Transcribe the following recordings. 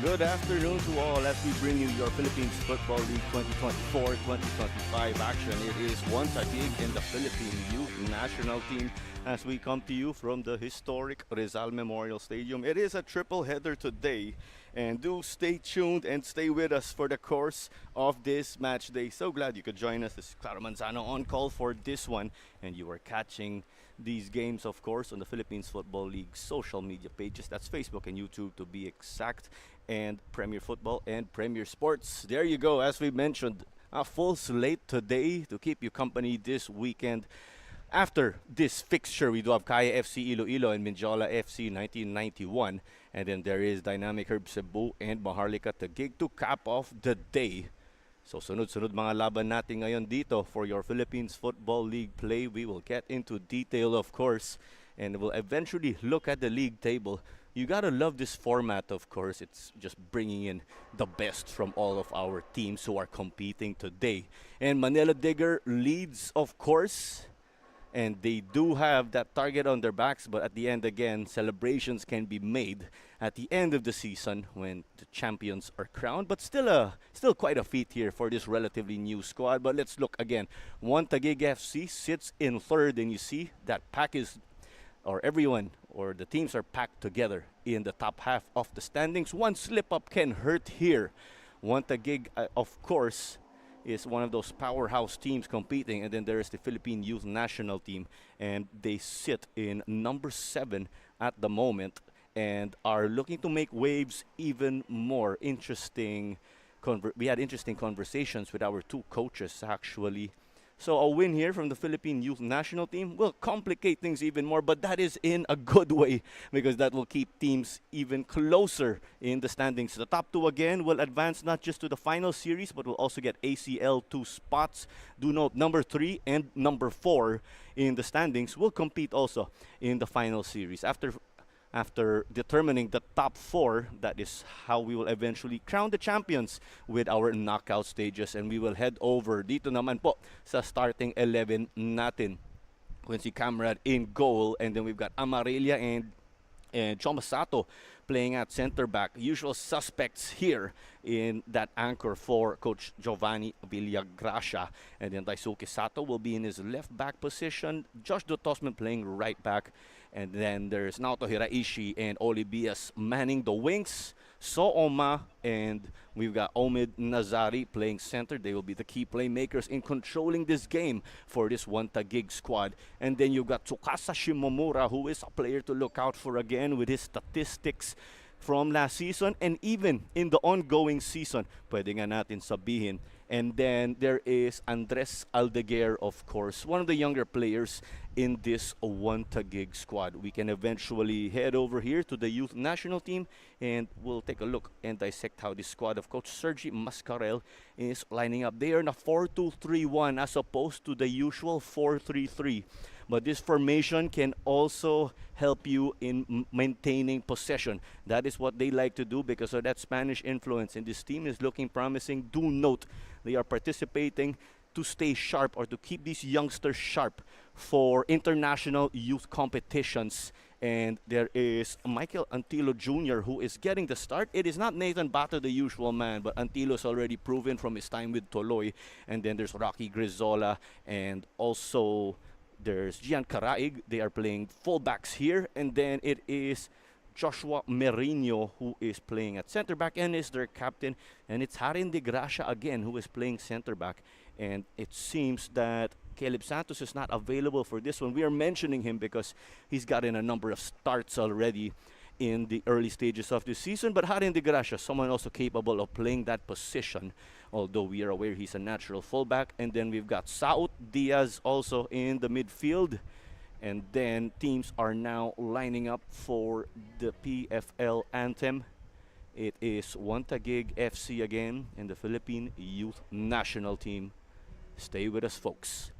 Good afternoon to all as we bring you your Philippines Football League 2024-2025 action. It is one Taguig in the Philippine Youth National Team as we come to you from the historic Rizal Memorial Stadium. It is a triple header today, and do stay tuned and stay with us for the course of this match day. So glad you could join us. This is Claro Manzano on call for this one, and you are catching these games, of course, on the Philippines Football League social media pages. That's Facebook and YouTube to be exact, and Premier Football and Premier Sports. There you go. As we mentioned, a full slate today to keep you company this weekend. After this fixture, we do have Kaya FC Iloilo and Minjola FC 1991. And then there is Dynamic Herb Cebu and Maharlika Taguig to cap off the day. So sunod-sunod mga laban natin ngayon dito for your Philippines Football League play. We will get into detail, of course, and we'll eventually look at the league table. You gotta love this format, of course. It's just bringing in the best from all of our teams who are competing today. And Manila Digger leads, of course, and they do have that target on their backs, but at the end, again, celebrations can be made at the end of the season when the champions are crowned. But still quite a feat here for this relatively new squad. But let's look again. One Taguig FC sits in third, and you see that pack is, or everyone, or the teams are packed together in the top half of the standings. One slip up can hurt here. One Taguig, of course, is one of those powerhouse teams competing, and then there is the Philippine Youth National Team, and they sit in number 7 at the moment and are looking to make waves even more. Interesting. We had interesting conversations with our two coaches, actually. So a win here from the Philippine Youth National Team will complicate things even more, but that is in a good way because that will keep teams even closer in the standings. The top two again will advance not just to the final series, but will also get ACL 2 spots. Do note number 3 and number 4 in the standings will compete also in the final series. After determining the top 4, that is how we will eventually crown the champions with our knockout stages. And we will head over dito naman po sa starting 11 natin. Quincy Camrad in goal, and then we've got Amarilla and Choma Sato playing at center back. Usual suspects here in that anchor for Coach Giovanni Villagracia. And then Daisuke Sato will be in his left back position. Josh Dotosman playing right back. And then there's Naoto Hiraishi and Olibias manning the wings. Sooma and we've got Omid Nazari playing center. They will be the key playmakers in controlling this game for this one Taguig squad. And then you've got Tsukasa Shimomura, who is a player to look out for again with his statistics from last season and even in the ongoing season. Pwede nga natin sabihin. And then there is Andres Aldeguer, of course, one of the younger players in this one Taguig squad. We can eventually head over here to the youth national team and we'll take a look and dissect how this squad of Coach Sergi Mascarel is lining up. They are in a 4-2-3-1 as opposed to the usual 4-3-3. But this formation can also help you in maintaining possession. That is what they like to do because of that Spanish influence. And this team is looking promising. Do note, they are participating to stay sharp or to keep these youngsters sharp for international youth competitions. And there is Michael Antilo Jr. who is getting the start. It is not Nathan Bato, the usual man, but Antilo's already proven from his time with Toloy. And then there's Rocky Grizola and also there's Gian Caraig. They are playing fullbacks here. And then it is Joshua Merino who is playing at center back and is their captain. And it's Harin de Gracia again who is playing center back. And it seems that Caleb Santos is not available for this one. We are mentioning him because he's gotten a number of starts already in the early stages of the season. But Harin de Gracia, someone also capable of playing that position, although we are aware he's a natural fullback. And then we've got Saut Diaz also in the midfield. And then teams are now lining up for the PFL anthem. It is one Taguig FC again and the Philippine Youth National Team. Stay with us, folks.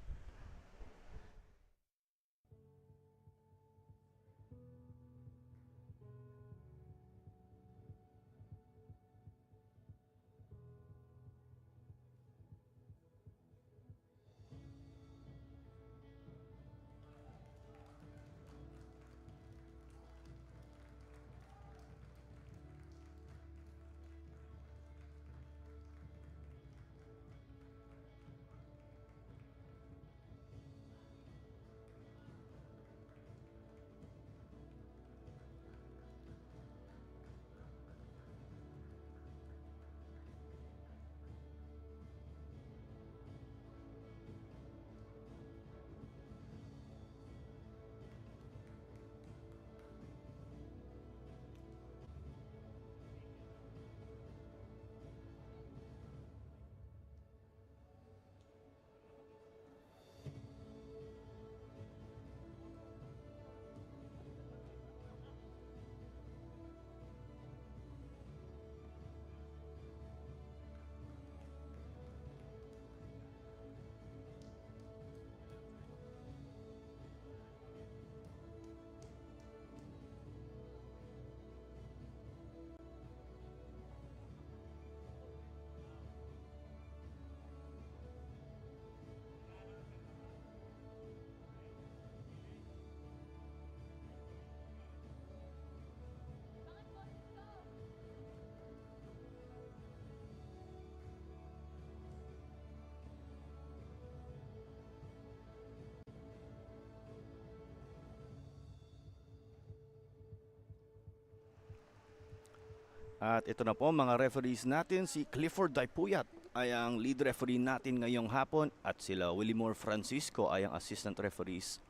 At ito na po mga referees natin, si Clifford Daipuyat ay ang lead referee natin ngayong hapon at sila Willimore Francisco ay ang assistant referees.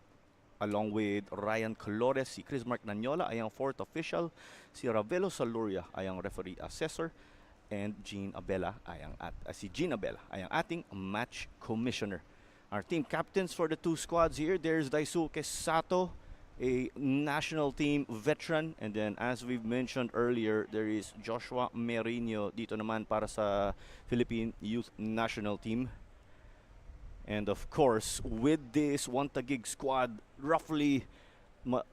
Along with Ryan Colores, si Chris Mark Nanyola ay ang fourth official, si Ravelo Saluria ay ang referee assessor, and si Jean Abela ay ang ating match commissioner. Our team captains for the two squads here, there's Daisuke Sato, a national team veteran, and then as we've mentioned earlier, there is Joshua Merino dito naman para sa Philippine Youth National Team. And of course, with this Taguig squad, roughly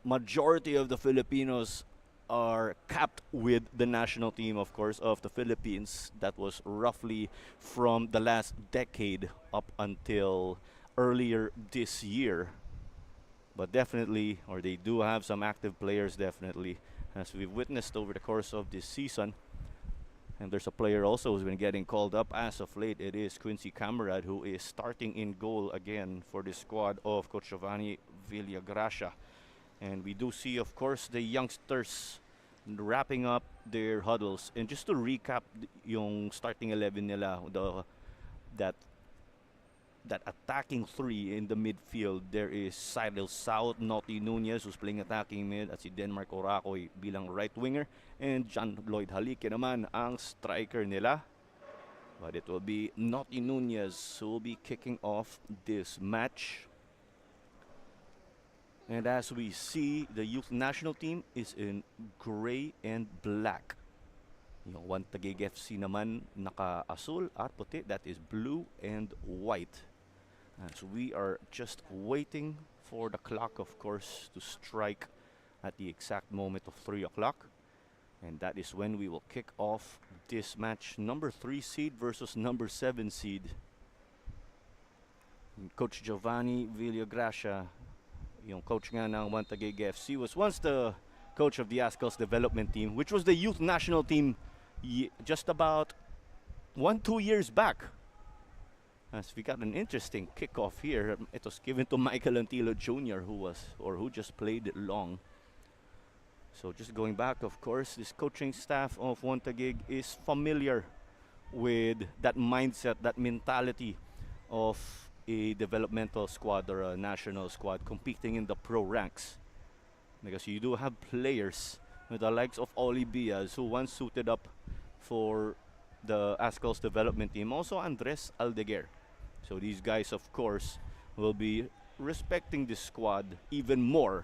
majority of the Filipinos are capped with the national team, of course, of the Philippines. That was roughly from the last decade up until earlier this year. But definitely, or they do have some active players, definitely, as we've witnessed over the course of this season. And there's a player also who's been getting called up as of late. It is Quincy Camarad, who is starting in goal again for the squad of Coach Giovanni Villagracia. And we do see, of course, the youngsters wrapping up their huddles. And just to recap yung starting 11 nila, that attacking three in the midfield, there is Cyril South, Naughty Nunez, who's playing attacking mid, at si Denmark Oracoy bilang right winger, and John Lloyd Halike naman ang striker nila. But it will be Naughty Nunez who will be kicking off this match. And as we see, the youth national team is in gray and black. Yung Taguig FC naman naka-asul at puti, that is blue and white. So we are just waiting for the clock, of course, to strike at the exact moment of 3 o'clock. And that is when we will kick off this match. Number 3 seed versus number 7 seed. Coach Giovanni Villagracia, yung coach nga ng Taguig FC, was once the coach of the Ascals development team, which was the youth national team just about 1-2 years back. As we got an interesting kickoff here. It was given to Michael Antilo Jr. who just played long. So just going back, of course, this coaching staff of Taguig is familiar with that mindset, that mentality of a developmental squad or a national squad competing in the pro ranks. Because you do have players with the likes of Oli Biaz, who once suited up for the Ascals development team. Also Andres Aldeguer. So these guys, of course, will be respecting the squad even more.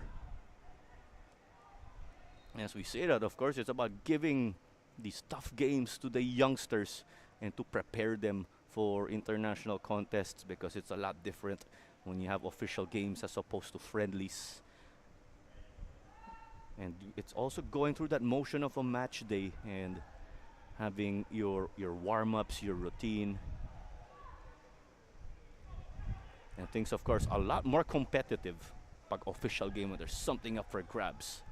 As we say that, of course, it's about giving these tough games to the youngsters and to prepare them for international contests, because it's a lot different when you have official games as opposed to friendlies. And it's also going through that motion of a match day and having your warm-ups, your routine. And things, of course, a lot more competitive pag official game when there's something up for grabs.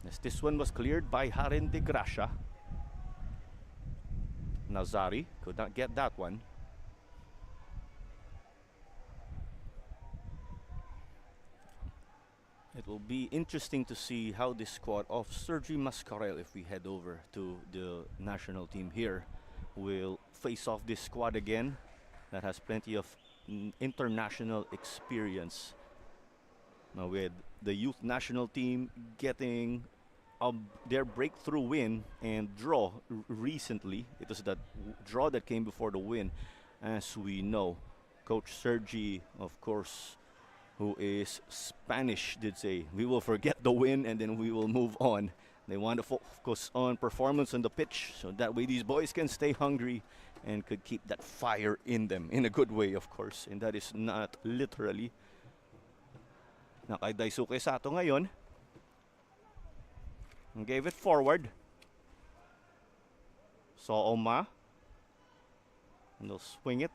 As this one was cleared by Harin de Gracia. Nazari could not get that one. It will be interesting to see how this squad of Sergi Mascarel, if we head over to the national team here, will face off this squad again that has plenty of international experience. Now with the youth national team getting their breakthrough win and draw recently, it was that draw that came before the win. As we know, Coach Sergi, of course, who is Spanish, did say, we will forget the win and then we will move on. They want to focus on performance on the pitch, so that way these boys can stay hungry and could keep that fire in them, in a good way, of course. And that is not literally. Na kay Daisuke Sato ngayon. And gave it forward. Saw Oma. And they'll swing it.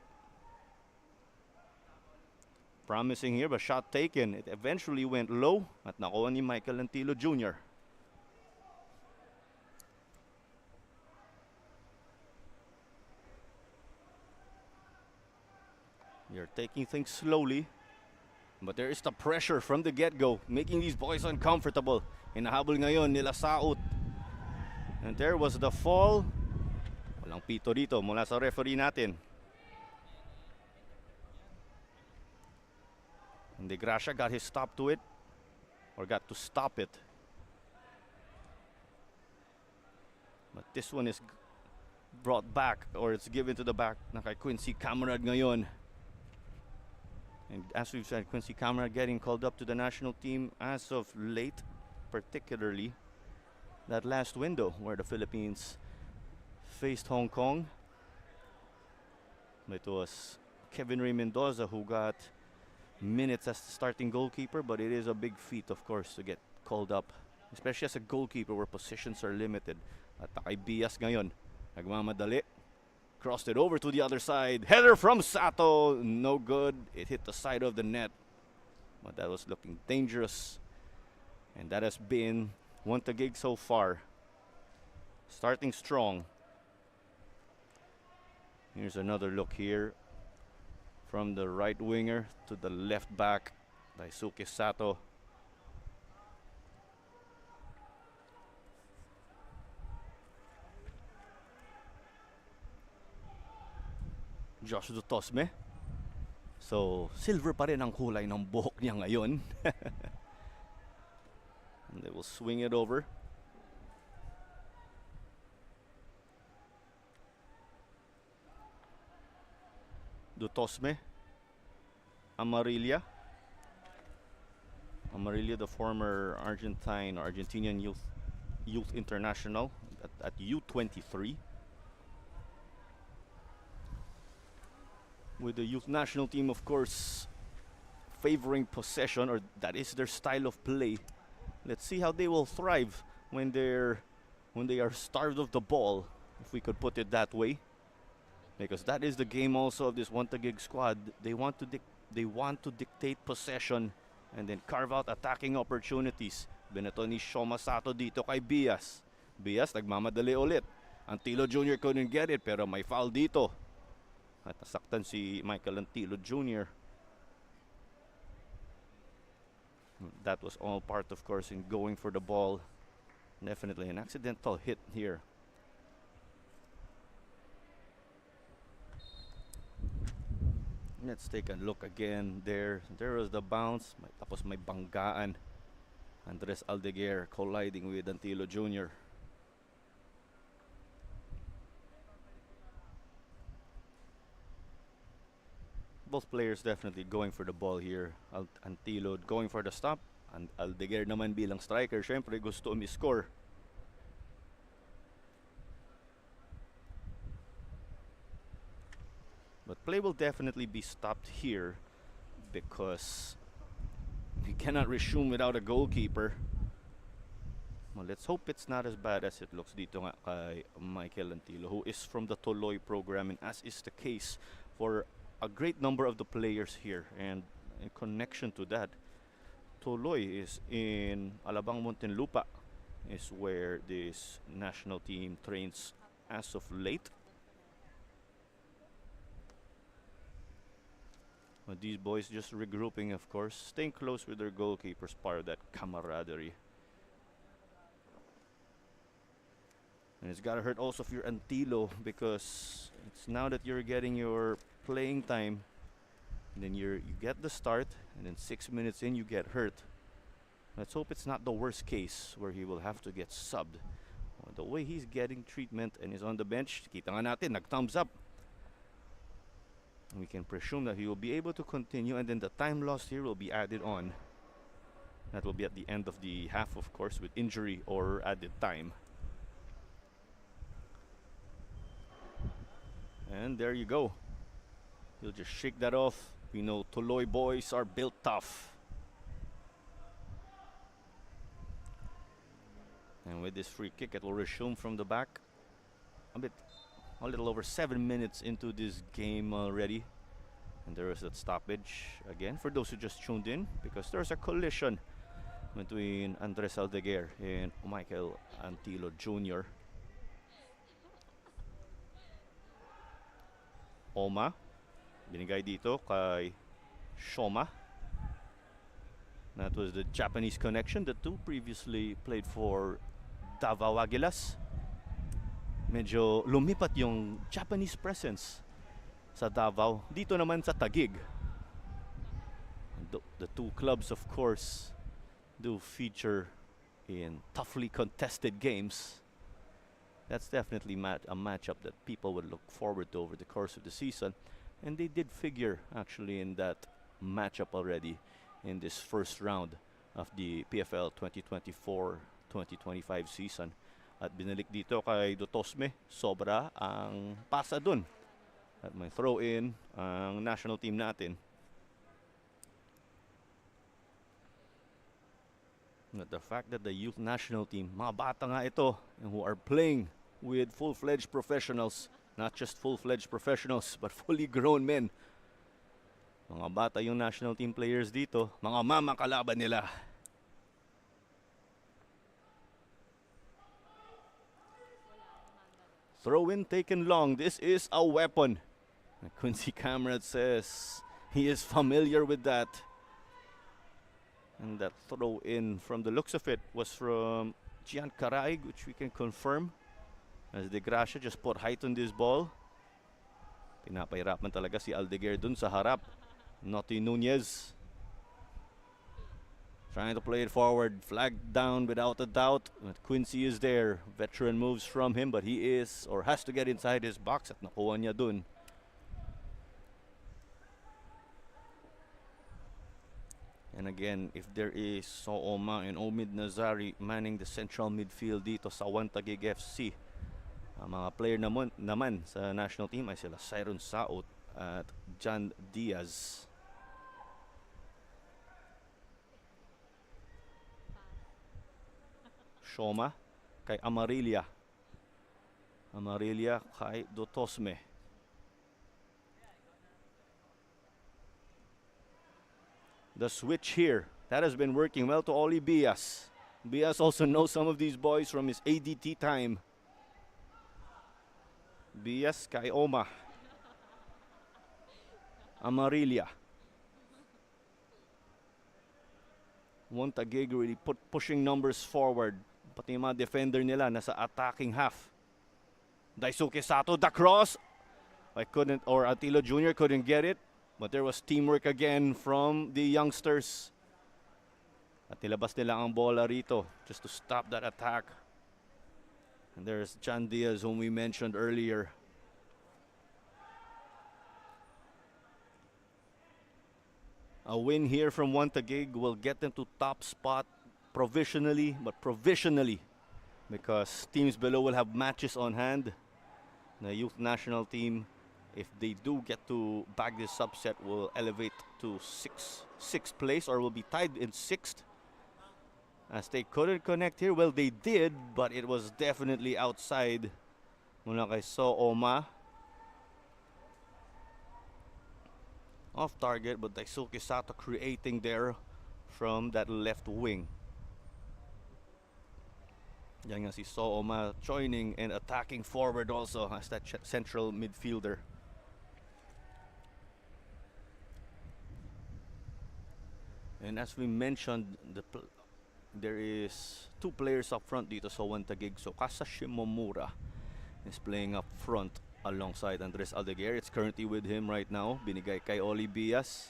Promising here, but shot taken. It eventually went low at nakuha ni Michael Antilo Jr. You're taking things slowly, but there is the pressure from the get-go, making these boys uncomfortable. Hinahabol ngayon nila Saot. And there was the fall. Walang pito dito mula sa referee natin. And De Gracia got his stop to it, or got to stop it. But this one is brought back, or it's given to the back na kay Quincy Camarad ngayon. And as we've said, Quincy Camarad getting called up to the national team as of late, particularly that last window where the Philippines faced Hong Kong. It was Kevin Ray Mendoza who got minutes as the starting goalkeeper, but it is a big feat, of course, to get called up, especially as a goalkeeper where positions are limited. At kay Bias ngayon, nagmamadali, crossed it over to the other side. Header from Sato, no good. It hit the side of the net, but that was looking dangerous. And that has been one Taguig so far. Starting strong. Here's another look here. From the right winger to the left back, Daisuke Sato. Josh Dutosme. So, silver pa rin ang kulay ng buhok niya ngayon. And they will swing it over. Dutosme. Amarilla. Amarilla, the former Argentinian youth international at U23. With the youth national team, of course, favoring possession, or that is their style of play. Let's see how they will thrive when they are starved of the ball, if we could put it that way. Because that is the game also of this one Taguig squad. They want to dictate possession and then carve out attacking opportunities. Binato ni Shoma Sato dito kay Bias. Bias nagmamadali ulit. Antilo Jr. couldn't get it, pero may foul dito. At nasaktan si Michael Antilo Jr. That was all part, of course, in going for the ball. Definitely an accidental hit here. Let's take a look again there. There was the bounce. Tapos may banggaan. Andres Aldeguer colliding with Antilo Jr. Both players definitely going for the ball here. Antilo going for the stop. And Aldeguer naman bilang striker, syempre gusto umiscore. But play will definitely be stopped here because we cannot resume without a goalkeeper. Well, let's hope it's not as bad as it looks dito nga kay Michael Antilo, who is from the Toloy program, and as is the case for a great number of the players here. And in connection to that, Toloy is in Alabang Muntinlupa, is where this national team trains as of late. But these boys just regrouping, of course, staying close with their goalkeepers, part of that camaraderie. And it's gotta hurt also if you're Antilo, because it's now that you're getting your playing time, and then you get the start, and then 6 minutes in you get hurt. Let's hope it's not the worst case where he will have to get subbed. Well, the way he's getting treatment and is on the bench, kita nga natin, nag-thumbs up. We can presume that he will be able to continue, and then the time lost here will be added on. That will be at the end of the half, of course, with injury or added time. And there you go. He'll just shake that off. We know Toloy boys are built tough. And with this free kick, it will resume from the back. A little over 7 minutes into this game already. And there is that stoppage again for those who just tuned in, because there's a collision between Andres Aldeguer and Michael Antilo Jr. Oma, binigay dito kay Shoma. That was the Japanese connection. The two previously played for Davao Aguilas. medyo lumipat yung Japanese presence sa Davao. Dito naman sa Taguig. The two clubs, of course, do feature in toughly contested games. That's definitely a matchup that people would look forward to over the course of the season. And they did figure actually in that matchup already in this first round of the PFL 2024-2025 season. At binalik dito kay Dutosme, sobra ang pasa dun. At may throw in ang national team natin. But the fact that the youth national team, mga bata nga ito, who are playing with full-fledged professionals, not just full-fledged professionals, but fully grown men. Mga bata yung national team players dito, mga mama kalaban nila. Throw in taken long. This is a weapon. Quincy Cameron says he is familiar with that. And that throw in, from the looks of it, was from Gian Caraig, which we can confirm. As De Gracia just put height on this ball. Pinapahirapan talaga si Aldeguer dun sa harap. Noti Nunez trying to play it forward. Flagged down without a doubt. But Quincy is there. Veteran moves from him, but he is or has to get inside his box at nakuha niya dun. And again, if there is Sooma and Omid Nazari manning the central midfield dito sa Taguig FC, ang mga player naman sa national team ay sila Siron Saot at John Diaz. Shoma kay Amarillia. Amarillia kay Dotosme. The switch here, that has been working well to Oli Bias. Bias also knows some of these boys from his ADT time. Bias kay Oma. Amarillia. Taguig really pushing numbers forward. Pati yung mga defender nila nasa attacking half. Daisuke Sato, the cross. Atilo Jr. couldn't get it. But there was teamwork again from the youngsters. At nilabas nila ang bola rito just to stop that attack. And there's John Diaz, whom we mentioned earlier. A win here from Taguig will get them to top spot provisionally, because teams below will have matches on hand. The youth national team, if they do get to bag this upset, will elevate to sixth place, or will be tied in sixth. As they couldn't connect here, well, they did, but it was definitely outside. Mula kay Sooma. Off target, but Daisuke Sato creating there from that left wing. Yan nga si Sooma joining and attacking forward also as that central midfielder. And as we mentioned, there is two players up front dito sa Taguig. So Kasa Shimomura is playing up front alongside Andres Aldeguer. It's currently with him right now. Binigay kay Oli Bias.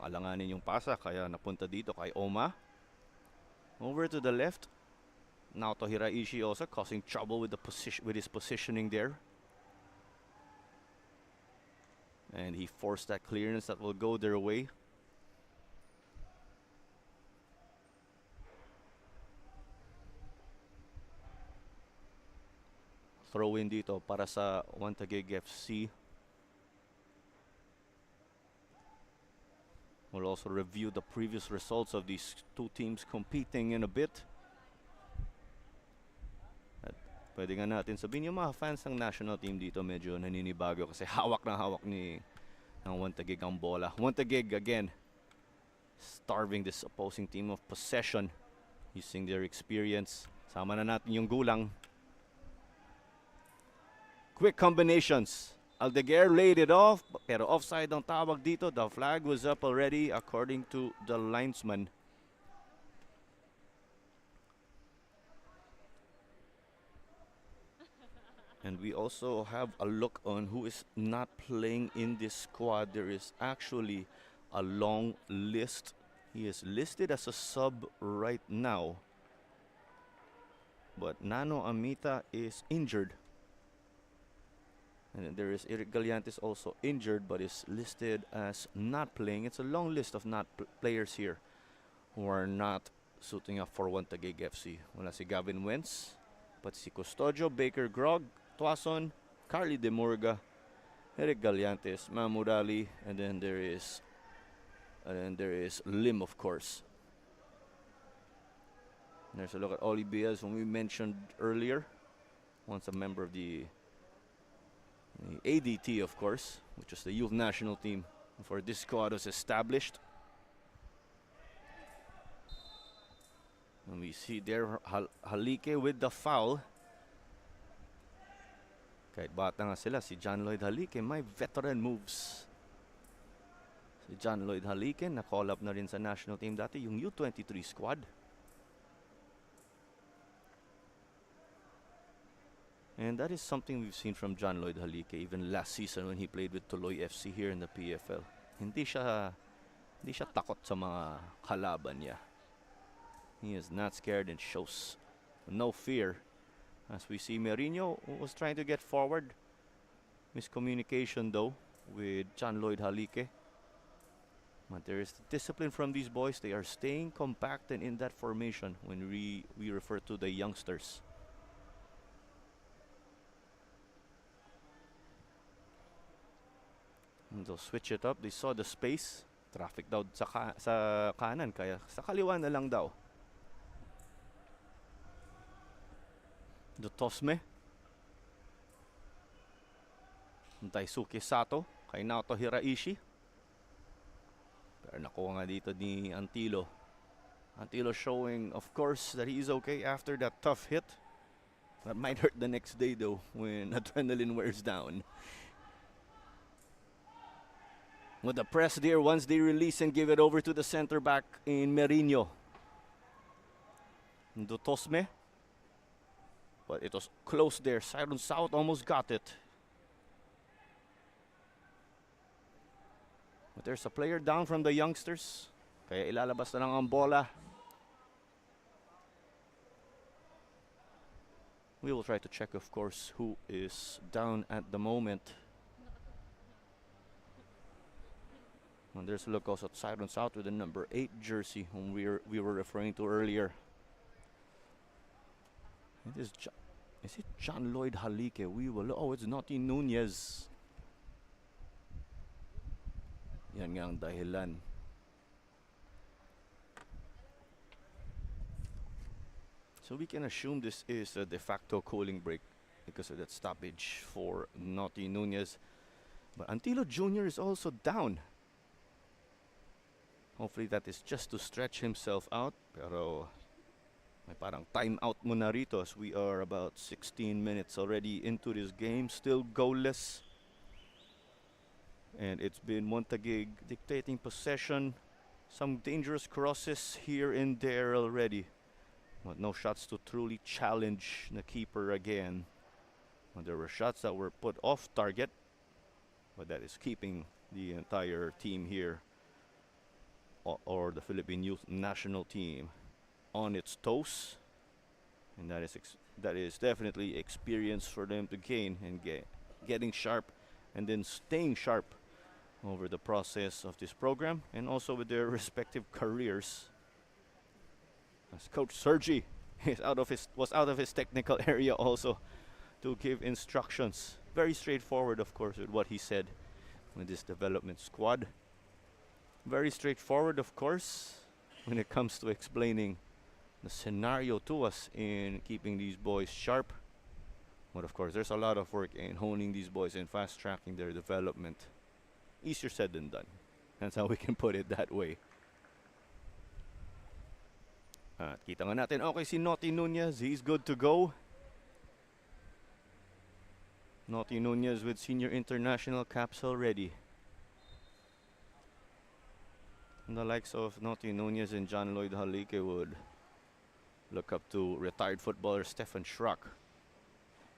Alanganin yung pasa, kaya napunta dito kay Oma. Over to the left. Naoto Hiraishi also causing trouble with his positioning there. And he forced that clearance that will go their way. Throw in dito para sa Taguig FC. We'll also review the previous results of these two teams competing in a bit. At pwede nga natin sabihin, yung mga fans ng national team dito medyo naninibago kasi hawak ng Taguig ang bola. Taguig again starving this opposing team of possession using their experience. Sama na natin yung gulang. Quick combinations. Aldeguer laid it off, pero offside ang tawag dito. The flag was up already according to the linesman. And we also have a look on who is not playing in this squad. There is actually a long list. He is listed as a sub right now. But Nano Amita is injured. And then there is Eric Gallantes also injured but is listed as not playing. It's a long list of not players here who are not suiting up for Taguig FC. Wala si Gavin Wentz, but si Custodio, Baker Grog, Tuason, Carly De Morga, Eric Gallantes, Mahmoud Ali, and then there is Lim, of course. And there's a look at Oli Biaz, whom we mentioned earlier. Once a member of the ADT, of course, which is the youth national team before this squad was established. And we see there Halike with the foul. Kahit bata nga sila, si John Lloyd Halike may veteran moves. Si John Lloyd Halike na-call up na rin sa national team dati, yung U23 squad. And that is something we've seen from John Lloyd Halike even last season when he played with Tuloy FC here in the PFL. Hindi siya takot sa mga kalaban niya. He is not scared and shows no fear. As we see, Mourinho was trying to get forward. Miscommunication though with John Lloyd Halike. But there is discipline from these boys. They are staying compact and in that formation when we refer to the youngsters. And they'll switch it up. They saw the space. Traffic daw sa kanan, kaya sa kaliwa na lang daw. Dutosme. Daisuke Sato kay Naoto Hiraishi. Pero nakuha nga dito ni Antilo. Antilo showing, of course, that he is okay after that tough hit. That might hurt the next day though when adrenaline wears down. With the press there, once they release and give it over to the center back in Mourinho. Dutosme. But it was close there. Siren South almost got it. But there's a player down from the youngsters. Kaya ilalabas na lang ang bola. We will try to check, of course, who is down at the moment. And there's a look also at Siren South with the number 8 jersey whom we were referring to earlier. Is it John Lloyd Halike? Oh, it's Noti Nunez. Yan nga ang dahilan. So we can assume this is a de facto cooling break because of that stoppage for Noti Nunez. But Antilo Jr. is also down. Hopefully that is just to stretch himself out. Pero may parang time out muna rito as we are about 16 minutes already into this game. Still goalless. And it's been Taguig dictating possession. Some dangerous crosses here and there already. But no shots to truly challenge the keeper again. Well, there were shots that were put off target. But that is keeping the entire team here, or the Philippine youth national team, on its toes. And that is definitely experience for them to gain and getting sharp and then staying sharp over the process of this program and also with their respective careers. As Coach Sergi was out of his technical area also to give instructions. Very straightforward, of course, with what he said with this development squad. Very straightforward, of course, when it comes to explaining the scenario to us in keeping these boys sharp. But of course, there's a lot of work in honing these boys and fast-tracking their development. Easier said than done. That's how we can put it that way. At kita nga natin, okay, si Noti Nunez, he's good to go. Noti Nunez with senior international caps already. And the likes of Noti Nunez and John Lloyd Halike would look up to retired footballer Stefan Schrock.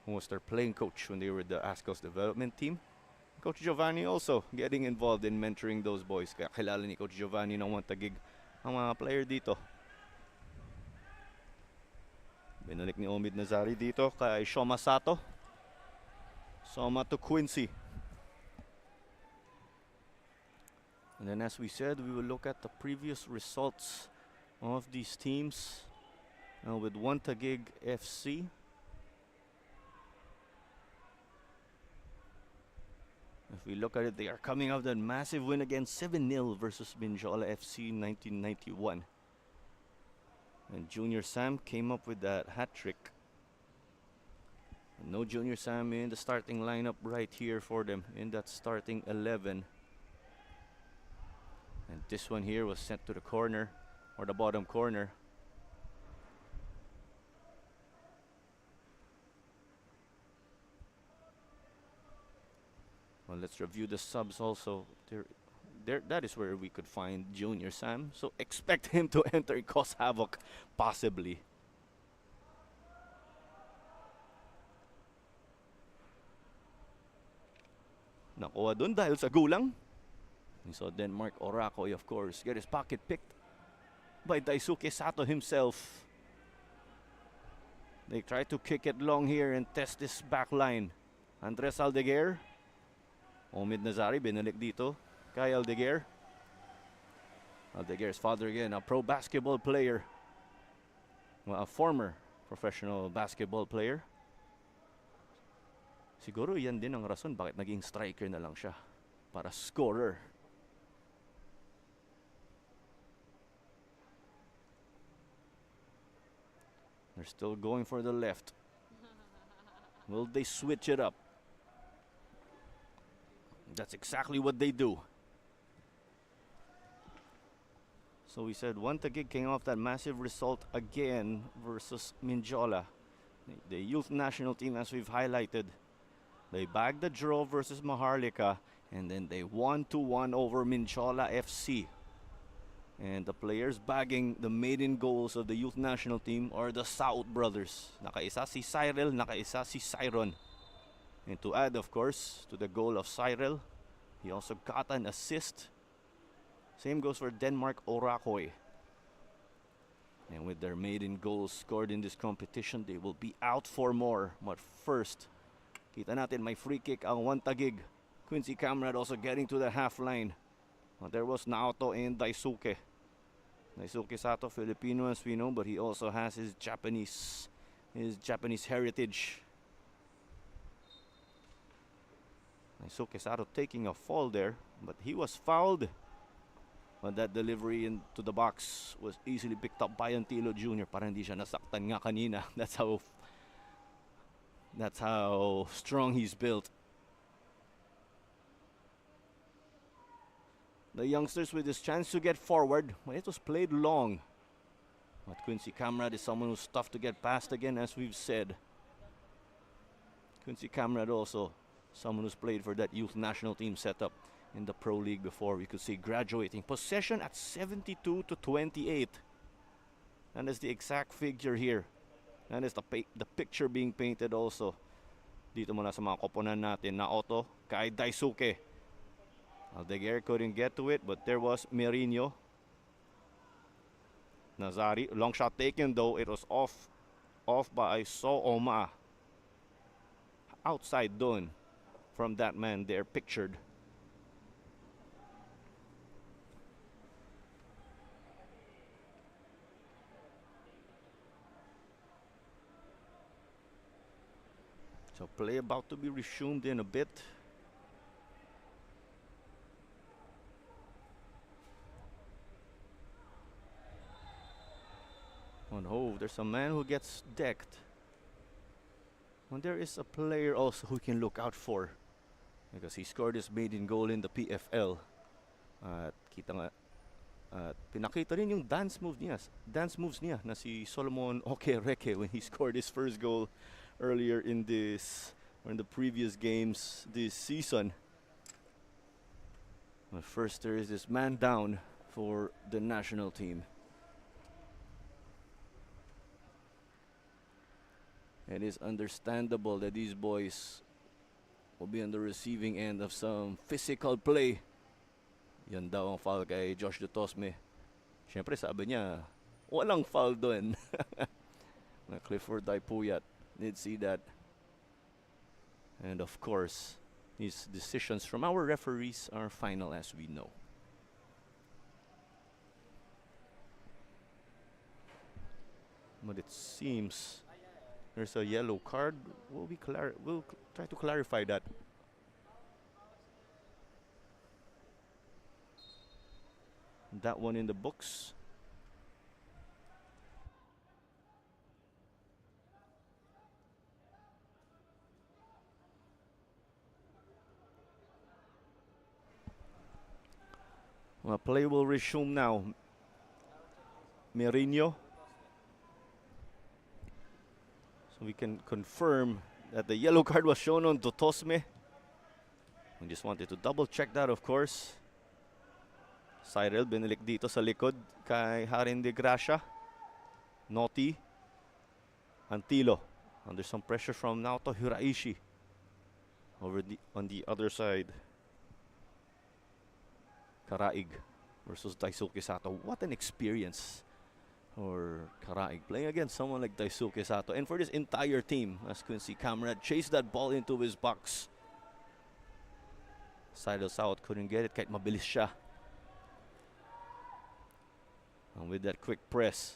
who was their playing coach when they were the Ascos development team. Coach Giovanni also getting involved in mentoring those boys. Kaya kilala ni Coach Giovanni ng one Taguig ang mga player dito. Binalik ni Omid Nazari dito kay Shoma Sato. Soma to Quincy. And then as we said, we will look at the previous results of these teams. Now with one Taguig FC. If we look at it, they are coming off that massive win against 7-0 versus Minjola FC in 1991. And Junior Sam came up with that hat trick. And no Junior Sam in the starting lineup right here for them in that starting 11. And this one here was sent to the corner, or the bottom corner. Well, let's review the subs also. That is where we could find Junior Sam. So expect him to enter and cause havoc, possibly. Nakuha dun dahil sa gulang. We saw Denmark Orakoy, of course, get his pocket picked by Daisuke Sato himself. They try to kick it long here and test this back line. Andres Aldeguer. Omid Nazari, binalik dito. Kay Aldeguer. Aldeguer's father again, a pro basketball player. Well, a former professional basketball player. Siguro yan din ang rason bakit naging striker na lang siya. Para scorer. They're still going for the left. Will they switch it up? That's exactly what they do. So we said one Taguig came off that massive result again versus Minjola. The youth national team, as we've highlighted. They bagged the draw versus Maharlika, and then they won 2-1 over Minjola FC. And the players bagging the maiden goals of the youth national team are the Saut brothers. Nakaisa si Cyril, nakaisa si Cyron. And to add, of course, to the goal of Cyril, he also got an assist. Same goes for Denmark Orakoy. And with their maiden goals scored in this competition, they will be out for more. But first, kita natin may free kick ang one Taguig. Quincy Camrad also getting to the half line. There was Naoto and Daisuke. Daisuke Sato, Filipino as we know, but he also has his Japanese heritage. Daisuke Sato taking a fall there, but he was fouled. But that delivery into the box was easily picked up by Antilo Jr. Para hindi siya nasaktan nga kanina. That's how strong he's built. The youngsters with his chance to get forward, but it was played long. But Quincy Camrad is someone who's tough to get past again, as we've said. Quincy Camrad also someone who's played for that youth national team setup in the Pro League before. We could see graduating. Possession at 72-28. And that's the exact figure here. And it's the picture being painted also. Dito muna sa mga koponan natin. Naoto kay Daisuke. Aldeguer couldn't get to it, but there was Merino. Nazari, long shot taken though. It was off by Sooma. Outside done from that man there pictured. So play about to be resumed in a bit. Oh, there's a man who gets decked. And there is a player also who can look out for, because he scored his maiden goal in the PFL. Kita nga, pinakita rin yung dance moves niya na si Solomon Okereke when he scored his first goal earlier in the previous games this season. But first there is this man down for the national team. It is understandable that these boys will be on the receiving end of some physical play. Yan daw ang foul kay Josh Dutosme. Siyempre sabi niya, walang foul doon. Clifford Daipuyat did see that. And of course, these decisions from our referees are final, as we know. But it seems there's a yellow card. We'll try to clarify that. That one in the books. Well, play will resume now. Mourinho. So we can confirm that the yellow card was shown on Dutosme. We just wanted to double check that, of course. Cyril binilik dito sa likod kay Harin de Gracia. Noti. Antilo. Under some pressure from Naoto Hiraishi. On the other side. Karaig versus Daisuke Sato. What an experience for Karaig playing against someone like Daisuke Sato. And for this entire team, as Quincy Cameron chased that ball into his box. Cyril South couldn't get it kahit mabilis siya. And with that quick press,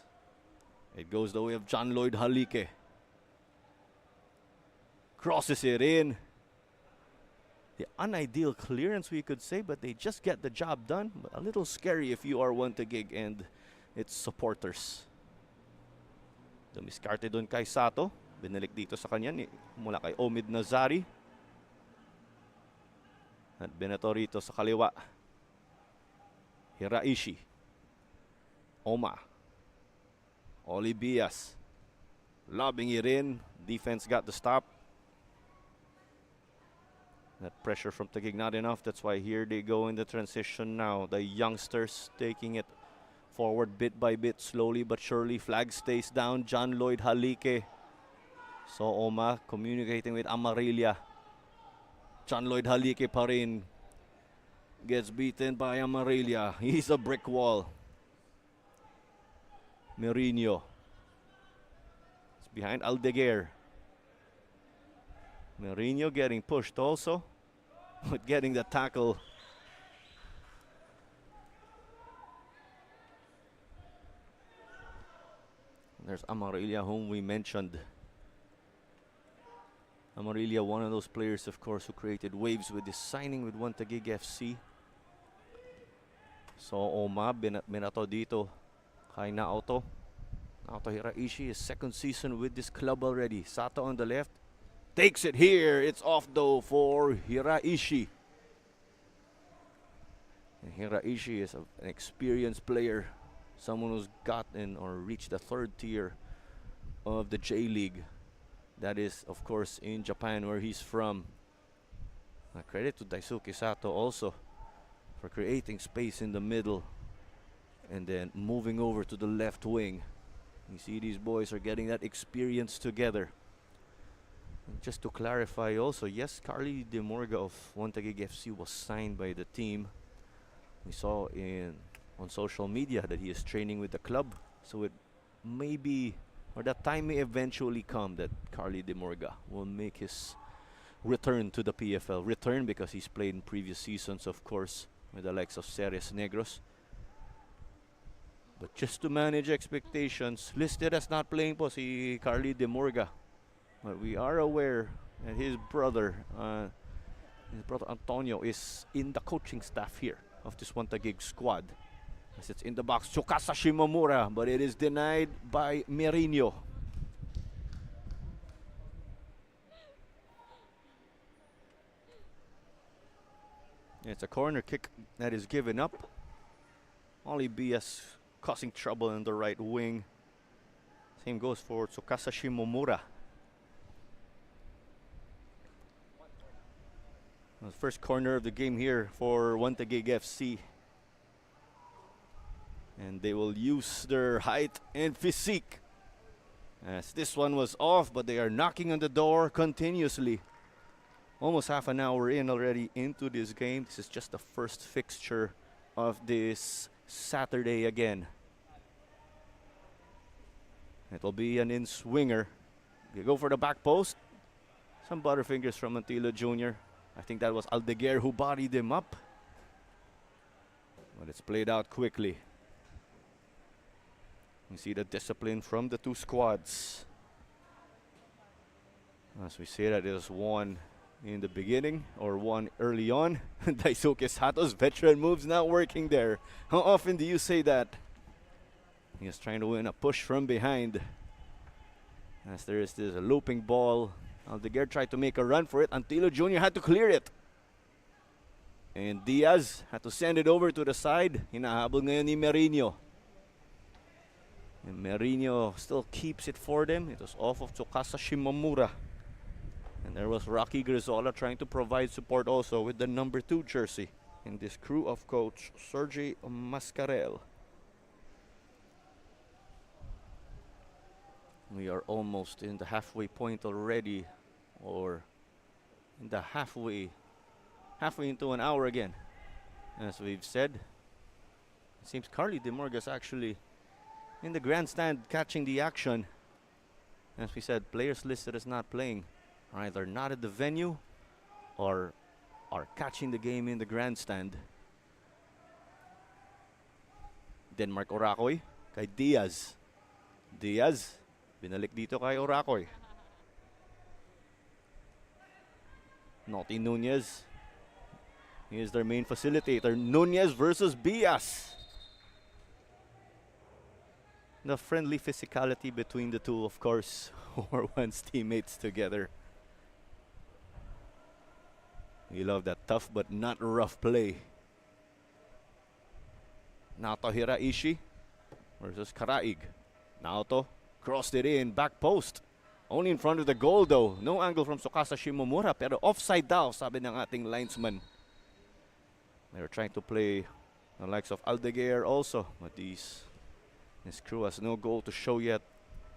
it goes the way of John Lloyd Halike. Crosses it in. The unideal clearance, we could say, but they just get the job done. But a little scary if you are one Taguig and its supporters. Dumiskarte doon kay Sato. Binalik dito sa kanya mula kay Omid Nazari. At Beneto rito sa kaliwa. Hiraishi. Oma. Olibias. Lobbing it in. Defense got the stop. That pressure from Taguig not enough. That's why here they go in the transition now. The youngsters taking it forward bit by bit, slowly but surely. Flag stays down. John Lloyd Halike. So Oma communicating with Amarilla. John Lloyd Halike pa rin. Gets beaten by Amarilla. He's a brick wall. Mourinho. It's behind Aldeguer. Mourinho getting pushed also, but getting the tackle. There's Amarilla, whom we mentioned. Amarilla, one of those players, of course, who created waves with his signing with Taguig FC. So Oma, binato dito kay Naoto. Naoto Hiraishi, his second season with this club already. Sato on the left. Takes it here. It's off though for Hiraishi. And Hiraishi is an experienced player. Someone who's gotten or reached the third tier of the J-League. That is, of course, in Japan, where he's from. Credit to Daisuke Sato also for creating space in the middle and then moving over to the left wing. You see these boys are getting that experience together. And just to clarify also, yes, Carly De Morga of Taguig FC was signed by the team. We saw on social media that he is training with the club. So it may be, or that time may eventually come that Carly De Morga will make his return to the PFL. Return because he's played in previous seasons, of course, with the likes of Ceres Negros. But just to manage expectations, listed as not playing po si Carly De Morga. But we are aware that his brother Antonio is in the coaching staff here of this Taguig squad. As it's in the box, Tsukasa Shimomura, but it is denied by Mourinho. It's a corner kick that is given up. Oli BS causing trouble in the right wing. Same goes for Tsukasa Shimomura. The first corner of the game here for Taguig FC. And they will use their height and physique As this one was off, but they are knocking on the door continuously. Almost half an hour in already into this game. This is just the first fixture of this Saturday again. It'll be an in-swinger. They go for the back post. Some butterfingers from Antilo Jr. I think that was Aldeguer who bodied him up. But it's played out quickly. You see the discipline from the two squads. As we say that it was one in the beginning or one early on. Daisuke Sato's veteran moves not working there. How often do you say that? He's trying to win a push from behind. As there is this looping ball. Aldeguer tried to make a run for it. Antilo Jr. had to clear it. And Diaz had to send it over to the side. Hinahabol ngayon ni Merino. And Merino still keeps it for them. It was off of Tsukasa Shimomura. And there was Rocky Grizola trying to provide support also with the number 2 jersey in this crew of coach Sergi Mascarel. We are almost in the halfway point already, or in the halfway into an hour again. As we've said, it seems Carly DeMorgas actually in the grandstand catching the action. As we said, players listed as not playing are either not at the venue or are catching the game in the grandstand. Denmark Oracoy kay Diaz. Diaz, binalik dito kay Oracoy. Naughty Nunez. He is their main facilitator. Nunez versus Bias. The friendly physicality between the two, of course, who are once teammates together. We love that tough but not rough play. Naoto Hiraishi versus Karaig. Naoto crossed it in, back post. Only in front of the goal though. No angle from Tsukasa Shimomura, pero offside daw, sabi ng ating linesman. They were trying to play the likes of Aldeguer also, but this crew has no goal to show yet.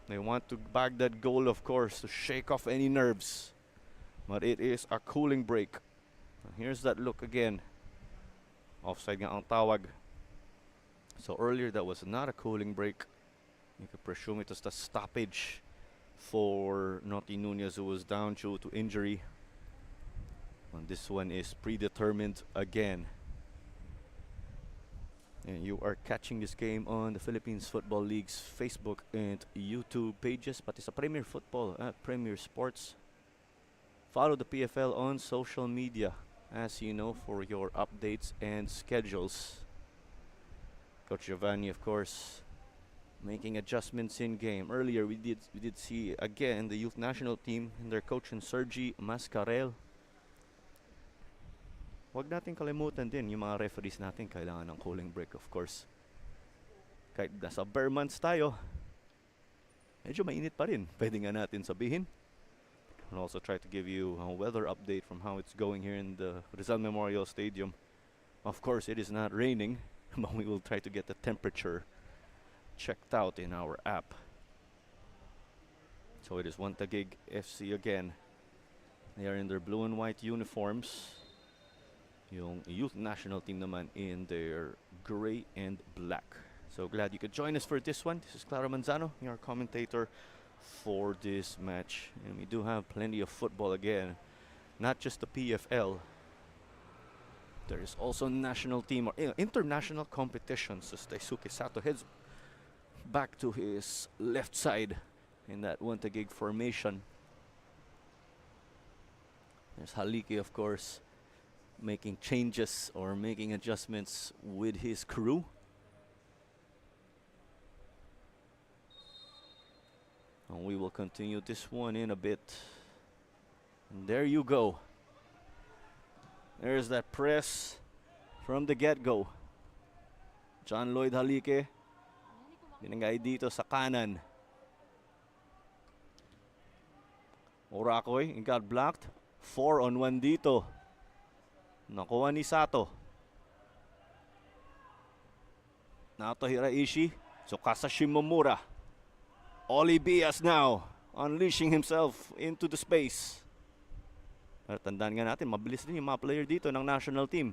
They want to bag that goal, of course, to shake off any nerves. But it is a cooling break. Here's that look again. Offside nga ang tawag. So earlier that was not a cooling break. You could presume it was the stoppage for Naughty Nunez, who was down due to injury. And this one is predetermined again. And you are catching this game on the Philippines Football League's Facebook and YouTube pages, pati sa Premier Football at Premier Sports. Follow the PFL on social media, as you know, for your updates and schedules. Coach Giovanni, of course, making adjustments in game. Earlier, we did see again the youth national team and their coach in Sergi Mascarel. Huwag natin kalimutan din yung mga referees natin kailangan ng cooling break, of course. Kahit nasa bare months tayo, medyo mainit pa rin. Pwede nga natin sabihin. I'll also try to give you a weather update from how it's going here in the Rizal Memorial Stadium. Of course, it is not raining, but we will try to get the temperature checked out in our app. So it is Taguig FC again. They are in their blue and white uniforms. Yung youth national team naman in their gray and black. So glad you could join us for this one. This is Clara Manzano, your commentator for this match. And we do have plenty of football again. Not just the PFL. There is also national team or international competitions as Daisuke Sato heads back to his left side in that Taguig formation. There's Haliki, of course, making changes or making adjustments with his crew. And we will continue this one in a bit. And there you go. There's that press from the get-go. John Lloyd Halike. Binangay dito sa kanan. Oracoy, got blocked. 4-on-1 dito. Nakuha ni Sato. Naoto Hiraishi. Tsukasa Shimomura. Oli Bias now unleashing himself into the space. Pero tandaan nga natin, mabilis din yung mga player dito ng national team.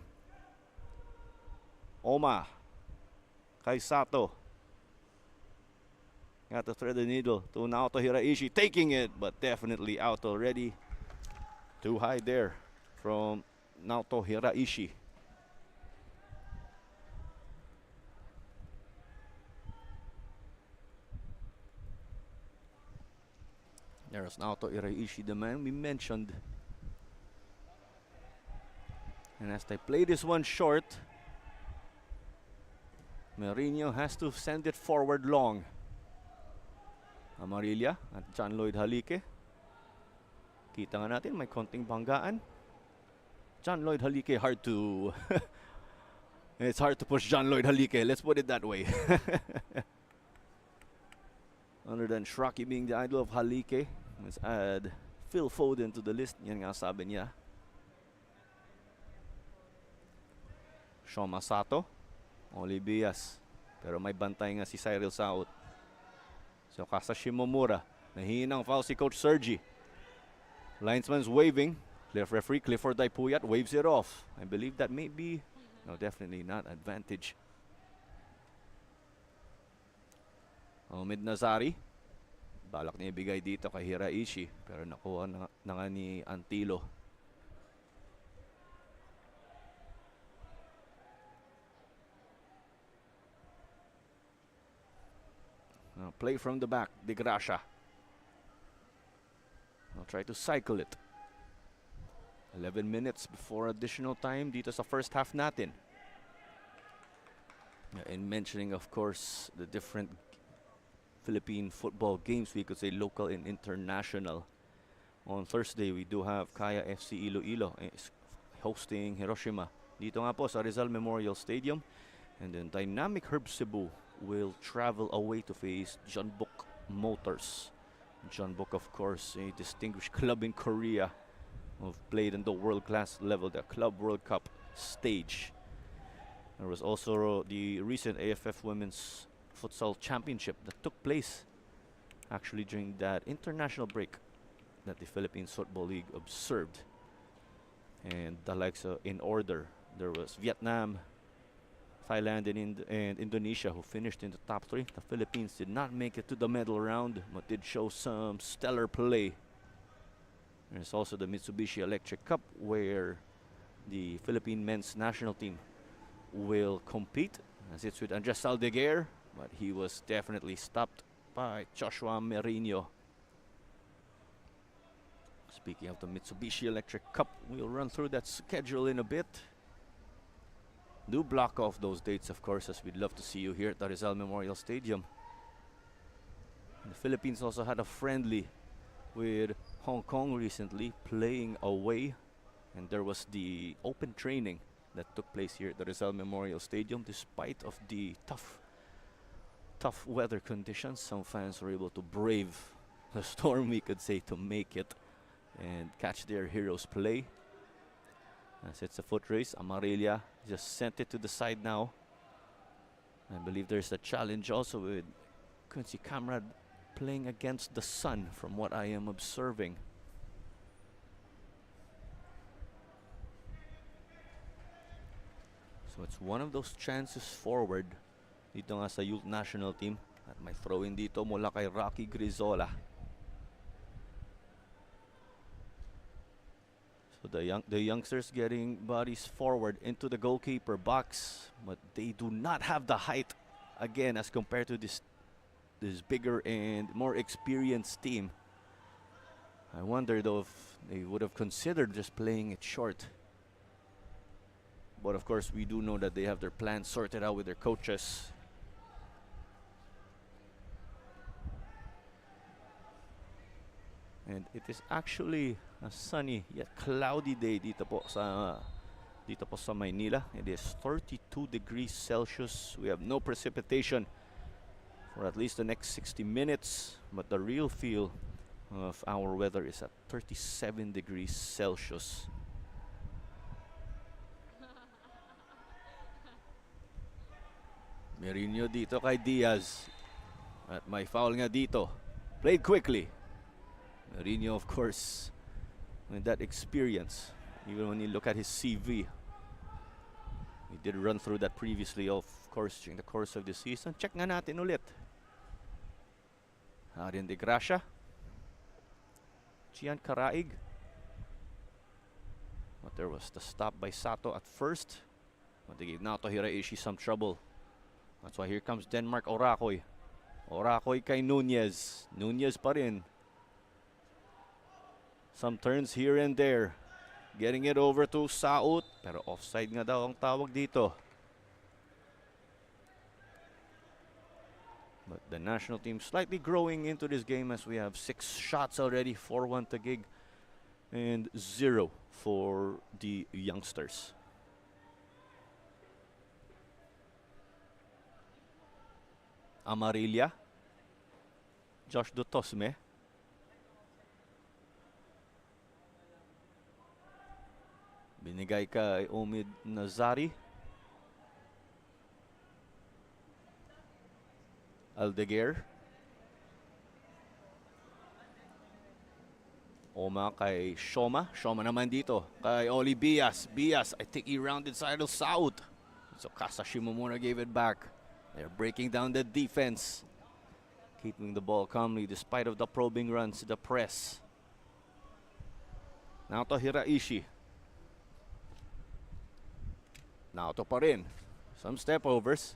Oma, kay Sato. Got to thread the needle to Naoto Hiraishi, taking it, but definitely out already. Too high there from Naoto Hiraishi. There's Naoto Hiraishi, the man we mentioned. And as they play this one short, Mourinho has to send it forward long. Amarilla at John Lloyd Halike. Kita nga natin, may konting banggaan. John Lloyd Halike, hard to... It's hard to push John Lloyd Halike, let's put it that way. Other than Shraki being the idol of Halike, let's add Phil Foden to the list. Yan nga sabi niya. Shoma Sato, Oli Bias. Pero may bantay nga si Cyril Saut. So Kasa Shimomura. Nahihinang foul si Coach Sergi. Linesman's waving. Referee Clifford Daipuyat waves it off. I believe that may be, no, definitely not advantage. Omid Nazari. Balak niya ibigay dito kay Hiraishi. Pero nakuha na nga ni Antilo. Play from the back, De Gracia. I'll try to cycle it. 11 minutes before additional time dito sa first half natin. In mentioning, of course, the different Philippine football games, we could say local and international. On Thursday, we do have Kaya FC Iloilo hosting Hiroshima. Dito nga po sa Rizal Memorial Stadium. And then Dynamic Herb Cebu will travel away to face Jeonbuk Motors. Jeonbuk, of course, a distinguished club in Korea who've played in the world-class level, the Club World Cup stage. There was also the recent AFF Women's Futsal Championship that took place actually during that international break that the Philippines Football League observed. And the likes in order, there was Vietnam, Thailand and Indonesia, who finished in the top 3. The Philippines did not make it to the medal round, but did show some stellar play. There's also the Mitsubishi Electric Cup, where the Philippine men's national team will compete. As it's with Andres Saldeguer, but he was definitely stopped by Joshua Merino. Speaking of the Mitsubishi Electric Cup, we'll run through that schedule in a bit. Do block off those dates, of course, as we'd love to see you here at the Rizal Memorial Stadium. And the Philippines also had a friendly with Hong Kong recently, playing away. And there was the open training that took place here at the Rizal Memorial Stadium. Despite of the tough weather conditions, some fans were able to brave the storm, we could say, to make it and catch their heroes play. As it's a foot race, Amarilla just sent it to the side now. I believe there's a challenge also with Quincy Camrad playing against the sun, from what I am observing. So it's one of those chances forward dito nga sa youth national team. At may throw-in dito mula kay Rocky Grizola. So the youngsters getting bodies forward into the goalkeeper box, but they do not have the height again as compared to this bigger and more experienced team. I wonder though if they would have considered just playing it short. But of course, we do know that they have their plans sorted out with their coaches. And it is actually a sunny yet cloudy day dito po sa Maynila. It is 32 degrees Celsius. We have no precipitation for at least the next 60 minutes, but the real feel of our weather is at 37 degrees Celsius. Merino dito kay Diaz. At may foul nga dito. Played quickly. Mourinho, of course, with that experience. Even when you look at his CV, he did run through that previously, of course, during the course of the season. Check nga natin ulit. Harin de Gracia. Gian Karaig. But there was the stop by Sato at first. But they gave Naoto Hiraishi some trouble. That's why here comes Denmark Orakoy. Orakoy kay Nunez. Nunez pa rin. Some turns here and there. Getting it over to Saut. Pero offside nga daw ang tawag dito. But the national team slightly growing into this game as we have 6 shots already. 4-1 Taguig and 0 for the youngsters. Amarilla. Josh Dutosme. Binigay kay Omid Nazari. Aldeguer. Oma kay Shoma. Shoma naman dito. Kay Oli Bias. Bias, I think he rounded side of South. So Kasashimomura gave it back. They're breaking down the defense. Keeping the ball calmly despite of the probing runs to the press. Now to Hiraishi. Now to pa rin. Some step overs.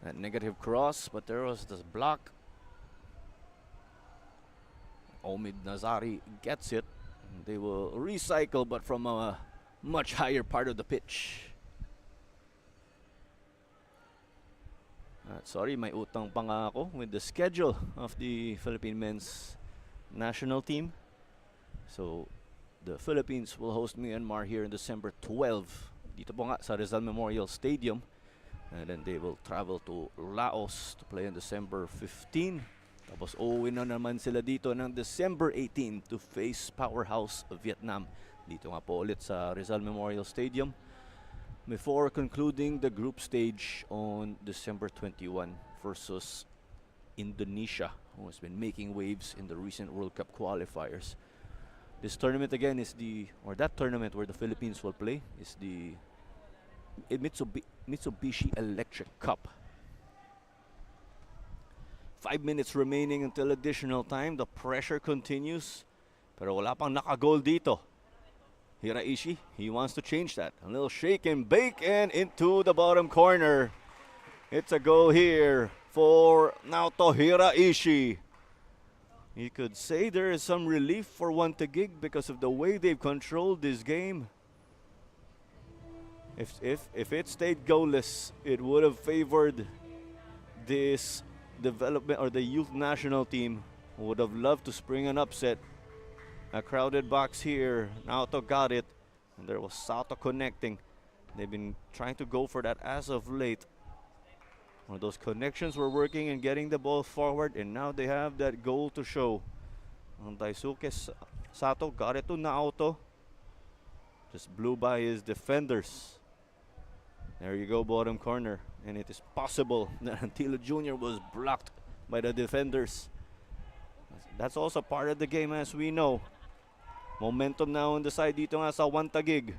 That negative cross, but there was this block. Omid Nazari gets it. They will recycle, but from a much higher part of the pitch. Sorry, may utang pa nga ako with the schedule of the Philippine men's national team. So, the Philippines will host Myanmar here in December 12. Dito po nga sa Rizal Memorial Stadium. And then they will travel to Laos to play on December 15. Tapos uuwi na naman sila dito ng December 18 to face Powerhouse Vietnam. Dito nga po ulit sa Rizal Memorial Stadium. Before concluding the group stage on December 21 versus Indonesia, who has been making waves in the recent World Cup qualifiers. This tournament again is that tournament where the Philippines will play is the Mitsubishi Electric Cup. 5 minutes remaining until additional time. The pressure continues. Pero wala pang naka-goal dito. Hiraishi, he wants to change that. A little shake and bake and into the bottom corner. It's a goal here for Naoto Hiraishi. You could say there is some relief for one Taguig because of the way they've controlled this game. If it stayed goalless, it would have favored this development or the youth national team, who would have loved to spring an upset. A crowded box here. Naoto got it. And there was Sato connecting. They've been trying to go for that as of late. Well, those connections were working and getting the ball forward, and now they have that goal to show. Daisuke Sato got it to Naoto. Just blew by his defenders. There you go, bottom corner. And it is possible that Antilo Jr. was blocked by the defenders. That's also part of the game, as we know. Momentum now on the side dito nga sa one Taguig.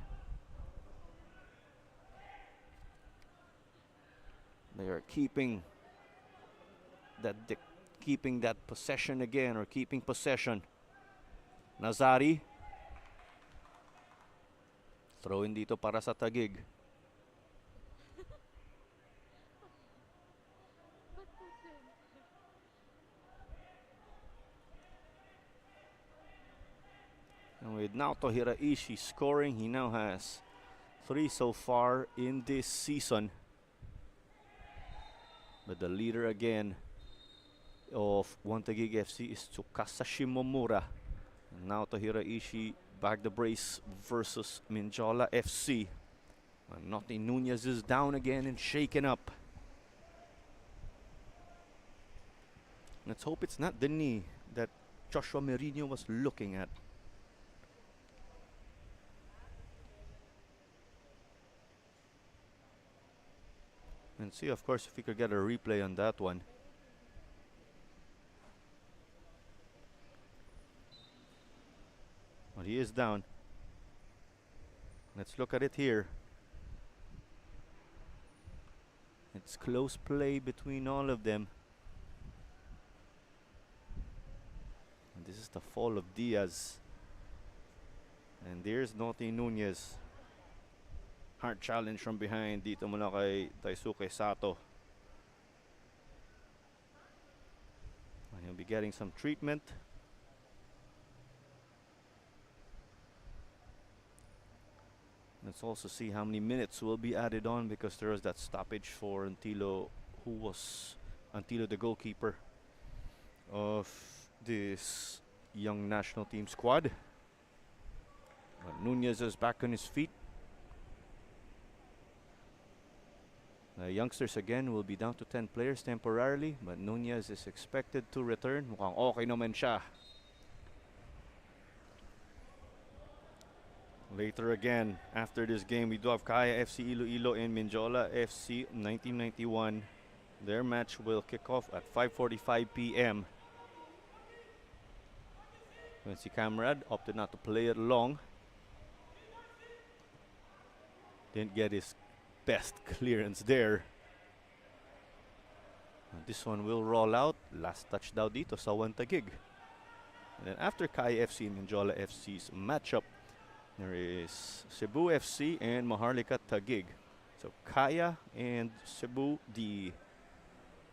They are keeping that possession again, or keeping possession. Nazari. Throw in dito para sa Taguig. And with Naoto Hiraishi scoring, he now has 3 so far in this season. But the leader again of one Taguig FC is Tsukasa Shimomura. Naoto Hiraishi back the brace versus Minjola FC. And Noti Nunez is down again and shaken up. Let's hope it's not the knee that Joshua Mourinho was looking at. And see, of course, if we could get a replay on that one. But he is down. Let's look at it here. It's close play between all of them. And this is the fall of Diaz. And there's Noti Nunez. Hard challenge from behind dito mula kay Daisuke Sato. And he'll be getting some treatment. Let's also see how many minutes will be added on, because there was that stoppage for Antilo, Antilo, the goalkeeper of this young national team squad. But Nunez is back on his feet. The youngsters again will be down to 10 players temporarily, but Nunez is expected to return. Mukhang okay naman siya. Later again, after this game, we do have Kaya FC Iloilo and Minjola FC 1991. Their match will kick off at 5:45 p.m. Quincy Camarad opted not to play it long. Didn't get his best clearance there. And this one will roll out. Last touchdown dito sa Taguig. And then after Kaya FC and Minjola FC's matchup, there is Cebu FC and Maharlika Taguig. So Kaya and Cebu, the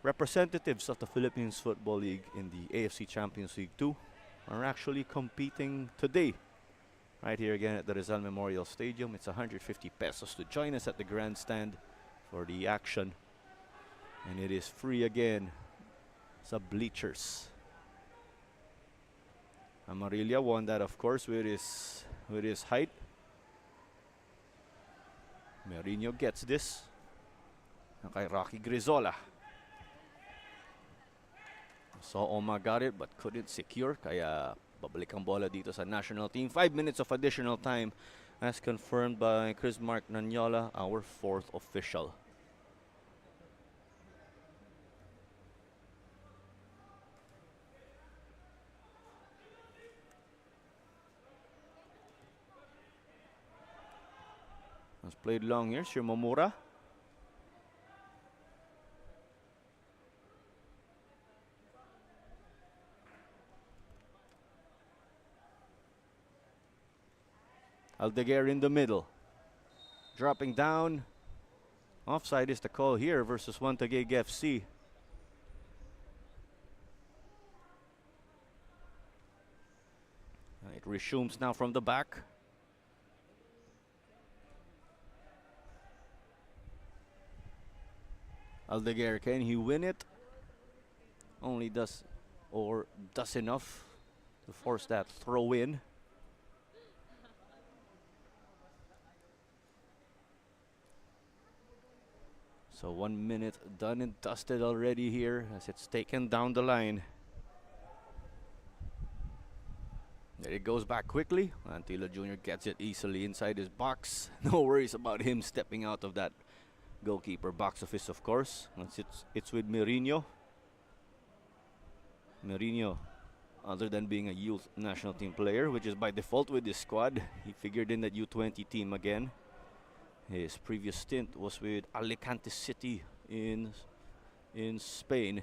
representatives of the Philippines Football League in the AFC Champions League 2, are actually competing today. Right here again at the Rizal Memorial Stadium. It's 150 pesos to join us at the grandstand for the action. And it is free again sa bleachers. Amarilla won that, of course, with his height. Mourinho gets this. Kay Rocky Grizola. So Oma got it but couldn't secure. Kaya babalik ang bola dito sa national team. 5 minutes of additional time as confirmed by Chris Mark Nanyola, our fourth official. Has played long here, Shimomura. Aldeguer in the middle. Dropping down. Offside is the call here versus Taguig FC. It resumes now from the back. Aldeguer, can he win it? Only does enough to force that throw in. So 1 minute done and dusted already here as it's taken down the line. There it goes back quickly. Antilo Jr. gets it easily inside his box. No worries about him stepping out of that goalkeeper box office, of course. It's with Mourinho. Mourinho, other than being a youth national team player, which is by default with this squad, he figured in that U20 team again. His previous stint was with Alicante City in Spain.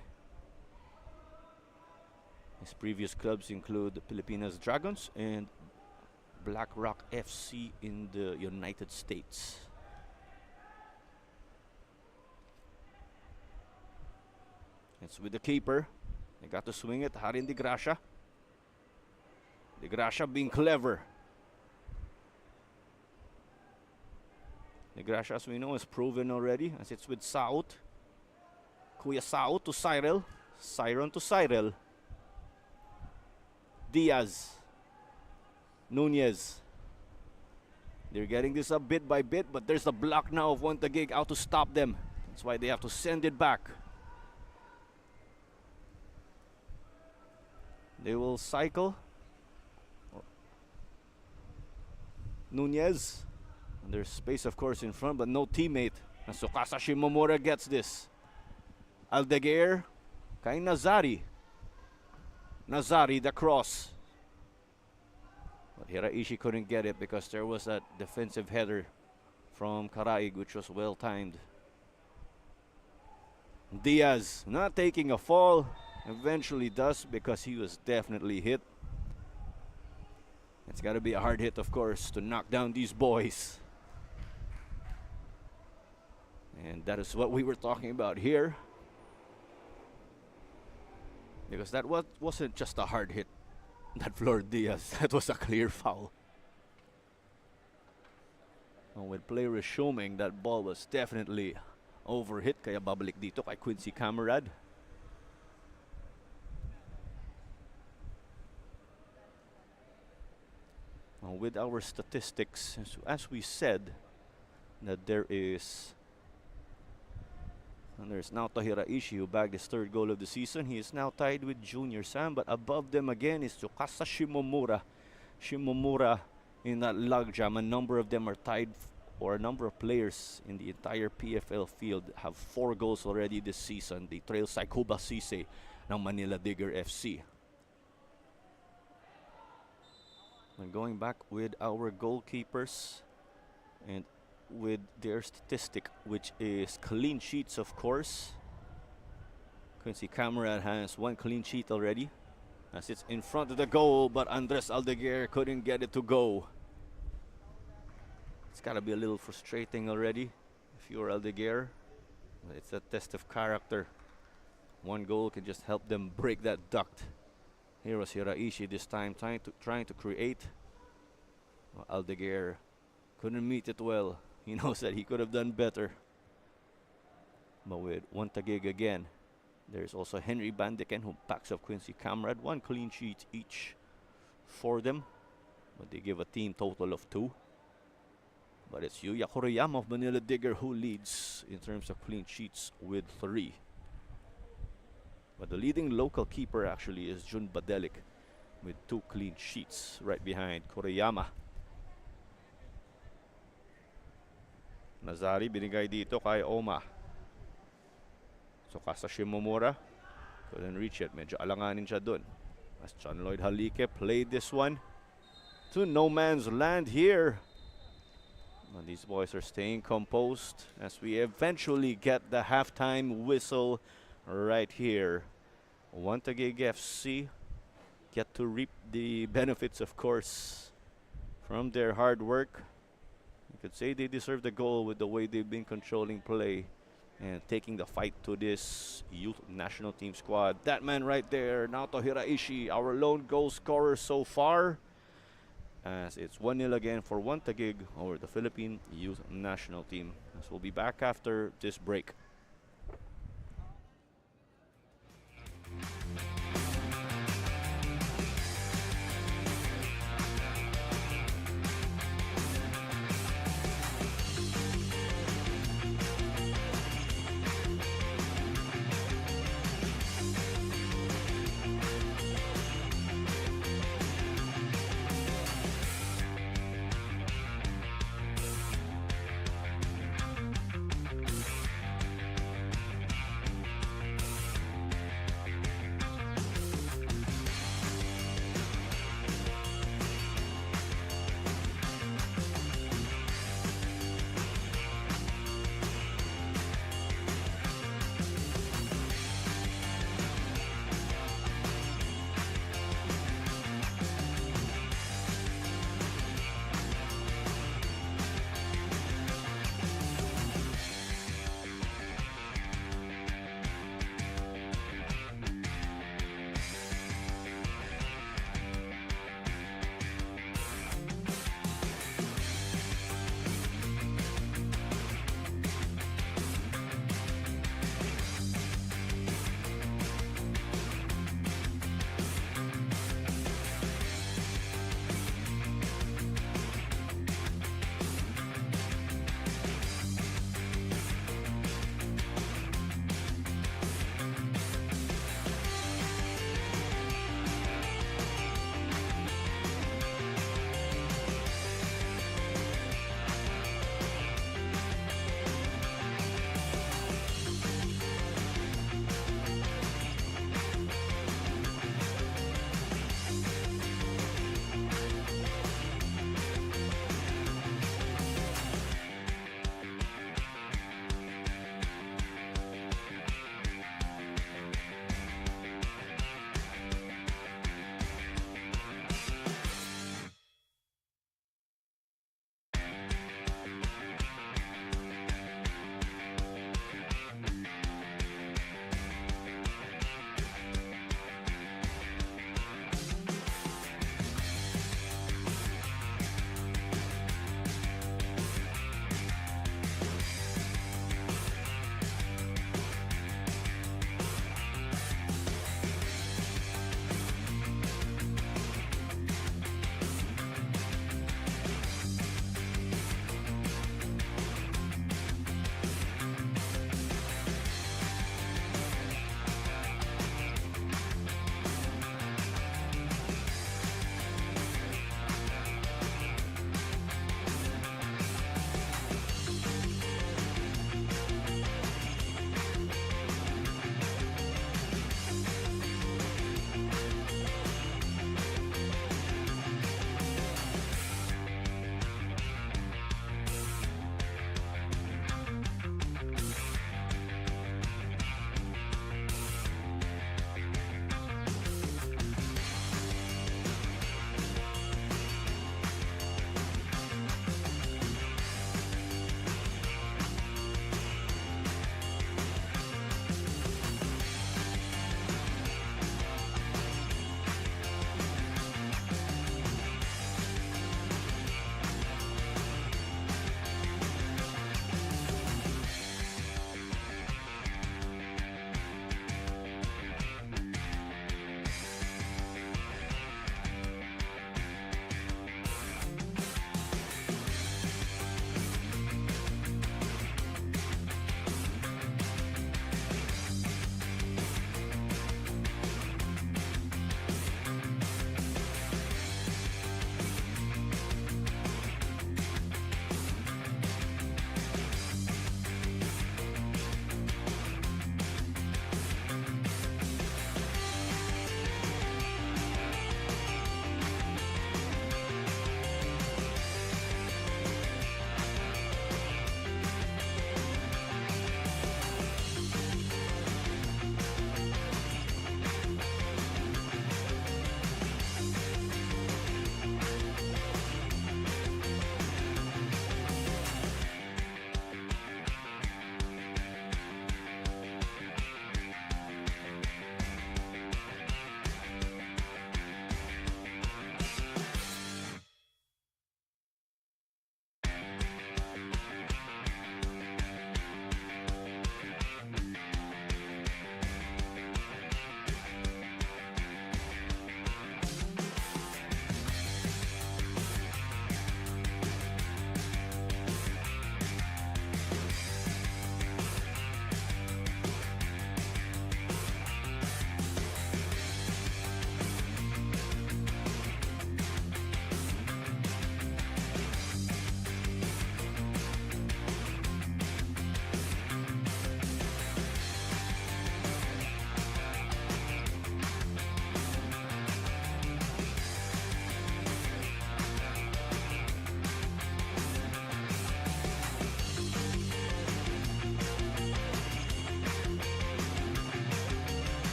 His previous clubs include the Pilipinas Dragons and Black Rock FC in the United States. It's with the keeper. They got to swing it. Harin De Gracia. De Gracia being clever. De Gracia, as we know, is proven already as it's with Saut. Kuya Saut to Cyril. Siron to Cyril. Diaz. Nunez. They're getting this up bit by bit, but there's a block now of Taguig out to stop them. That's why they have to send it back. They will cycle. Nunez. And there's space, of course, in front, but no teammate. And Tsukasa Shimomura gets this. Aldeguer. Kay Nazari. Nazari, the cross. But Hiraishi couldn't get it because there was that defensive header from Karaig, which was well timed. Diaz not taking a fall, eventually does because he was definitely hit. It's got to be a hard hit, of course, to knock down these boys. And that is what we were talking about here. Because that wasn't just a hard hit that floored Diaz. That was a clear foul. And with play resuming, that ball was definitely overhit. Kaya babalik dito kay Quincy Camarad. With our statistics, as we said, that there's Naoto Hiraishi who bagged his third goal of the season. He is now tied with Junior Sam, but above them again is Tsukasa Shimomura. Shimomura in that logjam. A number of them are tied, or a number of players in the entire PFL field have 4 goals already this season. They trail Saikuba Sise ng Manila Digger FC. And going back with our goalkeepers and with their statistic, which is clean sheets, of course. Quincy Camarad has 1 clean sheet already, as it's in front of the goal, but Andres Aldeguer couldn't get it to go. It's got to be a little frustrating already if you're Aldeguer. It's a test of character. 1 goal can just help them break that duct. Here was Hiraishi this time trying to create. Aldeguer couldn't meet it well. He knows that he could have done better. But with 1 Taguig again, there's also Henry Bandiken who backs up Quincy Camarad. 1 clean sheet each for them, but they give a team total of 2. But it's Yuya Koriyama of Manila Digger who leads in terms of clean sheets with 3. But the leading local keeper actually is Jun Badelik with 2 clean sheets right behind Koriyama. Nazari binigay dito kay Oma. So Tsukasa Shimomura couldn't reach it. Medyo alanganin siya dun. As John Lloyd Halike played this one to no man's land here. And these boys are staying composed as we eventually get the halftime whistle right here. 1 Taguig FC get to reap the benefits, of course, from their hard work. You could say they deserve the goal with the way they've been controlling play and taking the fight to this youth national team squad. That man right there, Naoto Hiraishi, our lone goal scorer so far, as it's 1-0 again for 1 Taguig over the Philippine youth national team. As we'll be back after this break.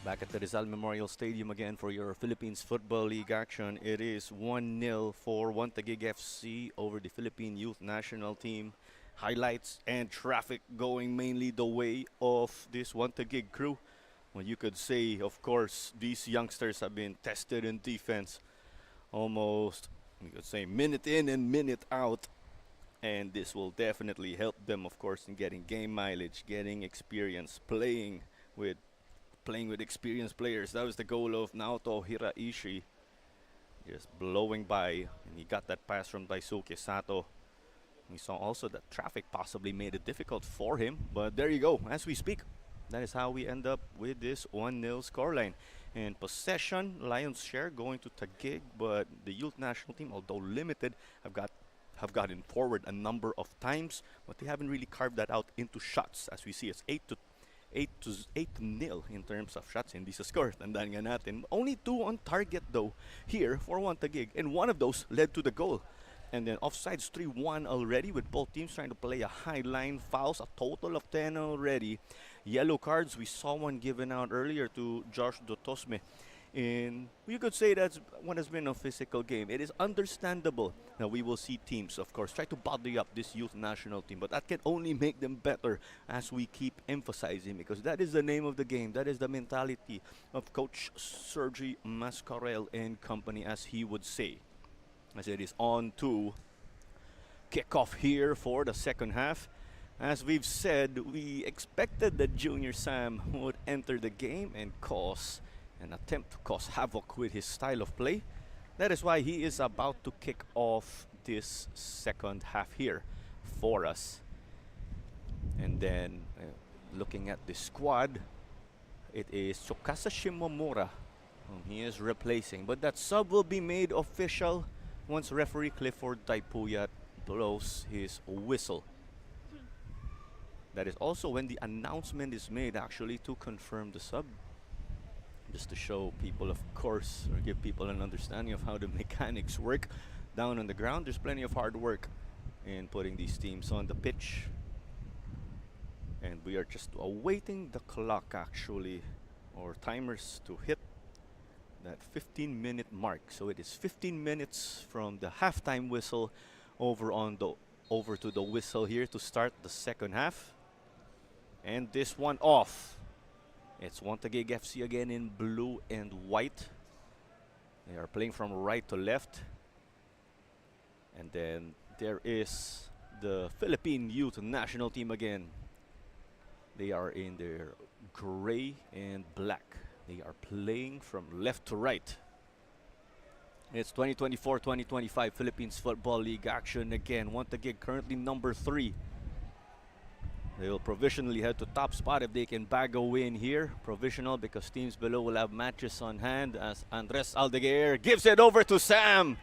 Back at the Rizal Memorial Stadium again for your Philippines Football League action. It is 1-0 for Taguig FC over the Philippine Youth National Team. Highlights and traffic going mainly the way of this Taguig crew. Well, you could say, of course, these youngsters have been tested in defense almost, you could say, minute in and minute out. And this will definitely help them, of course, in getting game mileage, getting experience, playing with experienced players. That was the goal of Naoto Hiraishi. Just blowing by, and he got that pass from Daisuke Sato. We saw also that traffic possibly made it difficult for him, but there you go. As we speak, that is how we end up with this 1-0 scoreline. And possession, Lions share going to Taguig, but the youth national team, although limited, have gotten forward a number of times, but they haven't really carved that out into shots. As we see, it's 8-0 in terms of shots. Hindi sa score. Tandaan nga natin. Only 2 on target though here for Taguig, and one of those led to the goal. And then offsides 3-1 already, with both teams trying to play a high line. Fouls, a total of 10 already. Yellow cards, we saw one given out earlier to Josh Dotosme. And you could say that's what has been a physical game. It is understandable that we will see teams, of course, try to body up this youth national team, but that can only make them better, as we keep emphasizing, because that is the name of the game. That is the mentality of Coach Sergi Mascarel and company, as he would say. As it is on to kickoff here for the second half. As we've said, we expected that Junior Sam would enter the game and attempt to cause havoc with his style of play. That is why he is about to kick off this second half here for us. And then looking at the squad, it is Tsukasa Shimomura whom he is replacing. But that sub will be made official once referee Clifford Taipuyat blows his whistle. That is also when the announcement is made, actually, to confirm the sub. Just to show people, of course, or give people an understanding of how the mechanics work down on the ground. There's plenty of hard work in putting these teams on the pitch. And we are just awaiting the clock, actually, or timers to hit that 15-minute mark. So it is 15 minutes from the halftime whistle over to the whistle here to start the second half. And this one off. It's Taguig FC again in blue and white. They are playing from right to left. And then there is the Philippine Youth National Team again. They are in their gray and black. They are playing from left to right. It's 2024-2025 Philippines Football League action again. Taguig currently number 3. They will provisionally head to top spot if they can bag a win here. Provisional because teams below will have matches on hand, as Andres Aldeguer gives it over to Sam.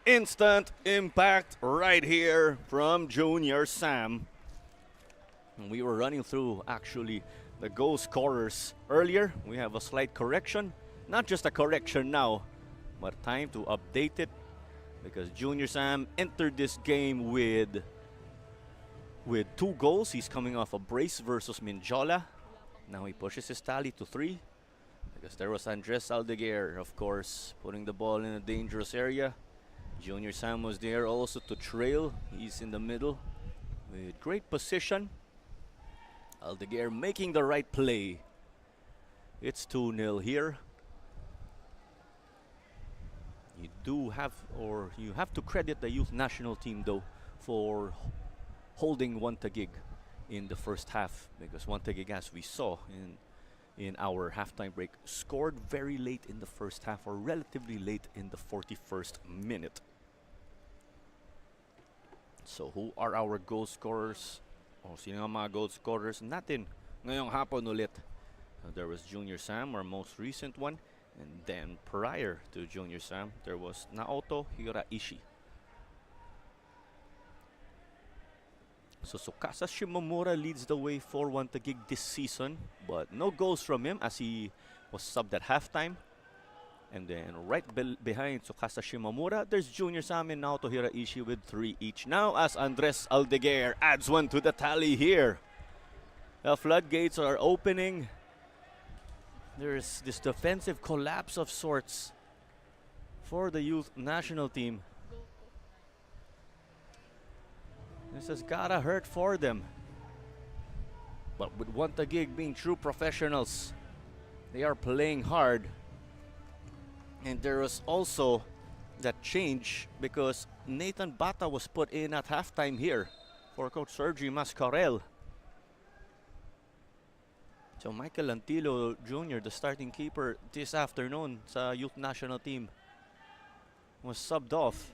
Instant impact right here from Junior Sam. And we were running through, actually, the goal scorers earlier. We have a slight correction. Not just a correction now, but time to update it, because Junior Sam entered this game with 2 goals. He's coming off a brace versus Minjola. Now he pushes his tally to 3, because there was Andres Aldeguer, of course, putting the ball in a dangerous area. Junior Sam was there also to trail. He's in the middle with great position. Aldeguer making the right play. It's 2-0 here. You have to credit the youth national team though for holding Taguig in the first half, because Taguig, as we saw in our halftime break, scored very late in the first half, or relatively late in the 41st minute. So who are our goal scorers? O sino ang mga goal scorers natin ngayong hapon ulit? There was Junior Sam, our most recent one, and then prior to Junior Sam, there was Naoto Hiraishi. So Tsukasa Shimomura leads the way for Taguig this season, but no goals from him, as he was subbed at halftime. And then right behind Tsukasa Shimomura, there's Junior Sam and Naoto Hiraishi with 3 each. Now as Andres Aldeguer adds 1 to the tally here. The floodgates are opening. There's this defensive collapse of sorts for the youth national team. This has gotta hurt for them. But with one Taguig being true professionals, they are playing hard. And there was also that change because Nathan Bata was put in at halftime here for Coach Sergi Mascarel. So Michael Antilo Jr., the starting keeper this afternoon sa youth national team, was subbed off.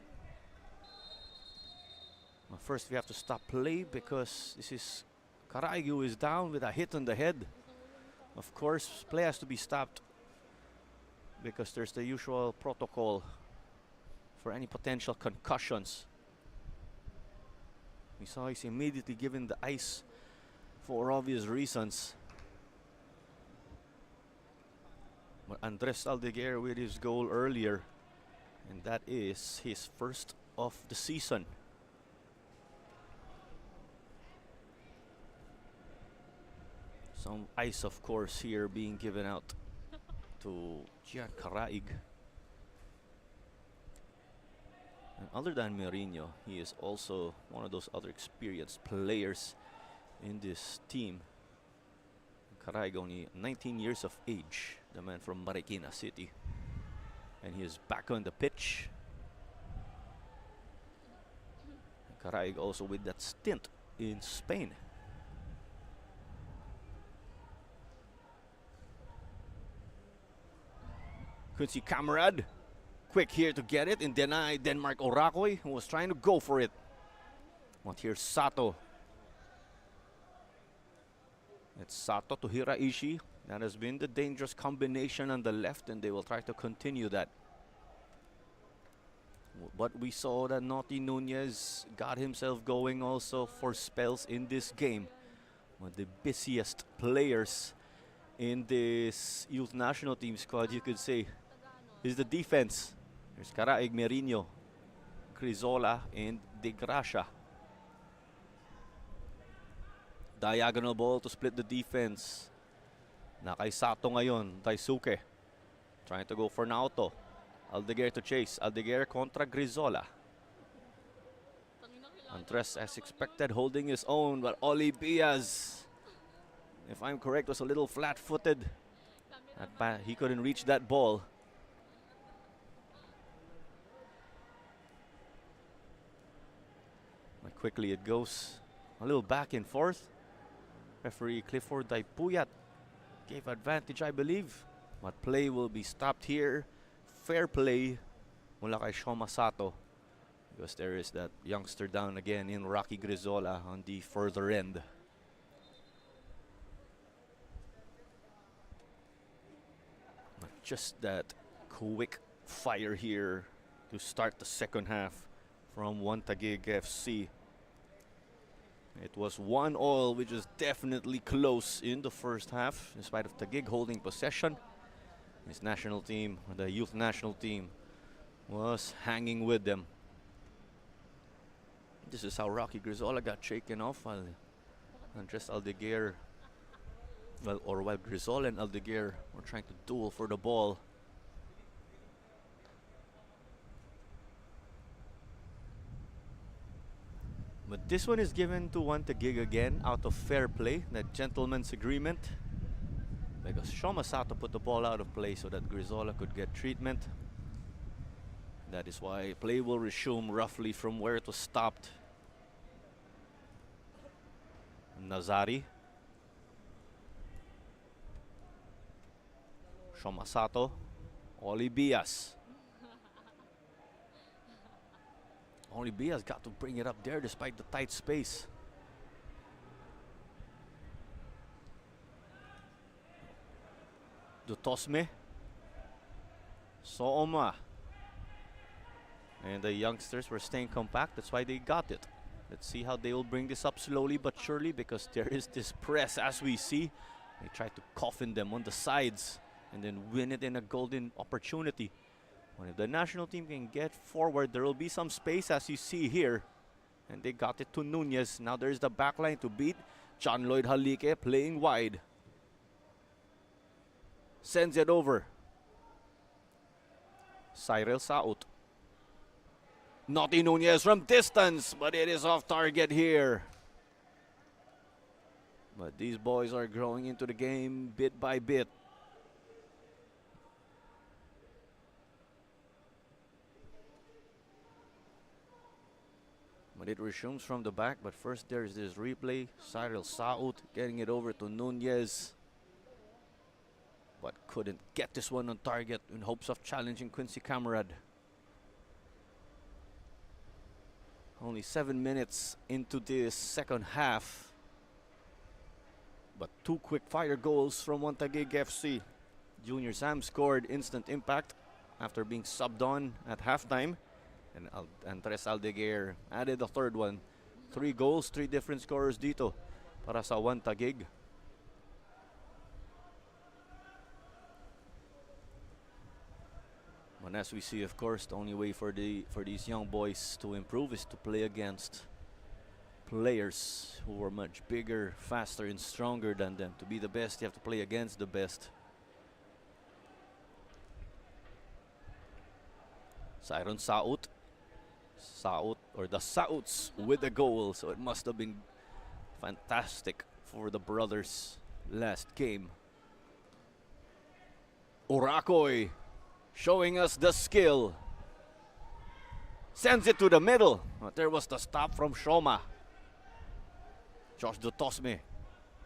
Well, first we have to stop play because this is Taguig who is down with a hit on the head. Of course, play has to be stopped because there's the usual protocol for any potential concussions. We saw he's immediately given the ice for obvious reasons. But Andres Aldeguer with his goal earlier, and that is his first of the season. Some ice, of course, here being given out to Gian Taguig. And other than Mourinho, he is also one of those other experienced players in this team. Taguig only 19 years of age, the man from Marikina City. And he is back on the pitch. Taguig also with that stint in Spain. Quincy Camarad, quick here to get it and deny Denmark Orakoy, who was trying to go for it. But here's Sato. It's Sato to Hiraishi. That has been the dangerous combination on the left, and they will try to continue that. But we saw that Naughty Nunez got himself going also for spells in this game. One of the busiest players in this youth national team squad, you could say, is the defense. There's Taguig, Merino, Crizola, and De Gracia. Diagonal ball to split the defense. Na kay Sato ngayon, Daisuke. Trying to go for Naoto. Aldeguer to chase. Aldeguer contra Grizola. Andres, as expected, holding his own, but Oli Biaz, if I'm correct, was a little flat-footed. He couldn't reach that ball. But quickly it goes. A little back and forth. Referee Clifford Daipuyat gave advantage, I believe. But play will be stopped here. Fair play mula kay Shoma Sato. Because there is that youngster down again in Rocky Grizola on the further end. But just that quick fire here to start the second half from one Taguig FC. It was 1-1, which is definitely close in the first half, in spite of Taguig holding possession. His national team, the youth national team, was hanging with them. This is how Rocky Grizola got shaken off while Andres Aldeguer, while Grizola and Aldeguer were trying to duel for the ball. But this one is given to one Taguig again out of fair play, that gentleman's agreement. Because Shoma Sato put the ball out of play so that Grizola could get treatment. That is why play will resume roughly from where it was stopped. Nazari. Shoma Sato. Oli Bias. Only Bias got to bring it up there despite the tight space. Dutosme. Sooma. And the youngsters were staying compact. That's why they got it. Let's see how they will bring this up slowly but surely, because there is this press as we see. They try to coffin them on the sides and then win it in a golden opportunity. When if the national team can get forward, there will be some space as you see here. And they got it to Nunez. Now there's the backline to beat. John Lloyd Halike playing wide. Sends it over. Cyril Saut. Naughty Nunez from distance, but it is off target here. But these boys are growing into the game bit by bit. But it resumes from the back, but first there's this replay. Cyril Saut getting it over to Nunez, but couldn't get this one on target in hopes of challenging Quincy Camarad. Only 7 minutes into this second half, but two quick fire goals from Taguig FC. Junior Sam scored instant impact after being subbed on at halftime, and Andres Aldeguer added the third one. 3 goals, 3 different scorers dito para sa Taguig. And as we see, of course, the only way for these young boys to improve is to play against players who are much bigger, faster, and stronger than them. To be the best, you have to play against the best. Siron Saut. Saut, or the Sauts, with the goal. So it must have been fantastic for the brothers last game. Urakoy showing us the skill. Sends it to the middle. But there was the stop from Shoma. Josh Dutosme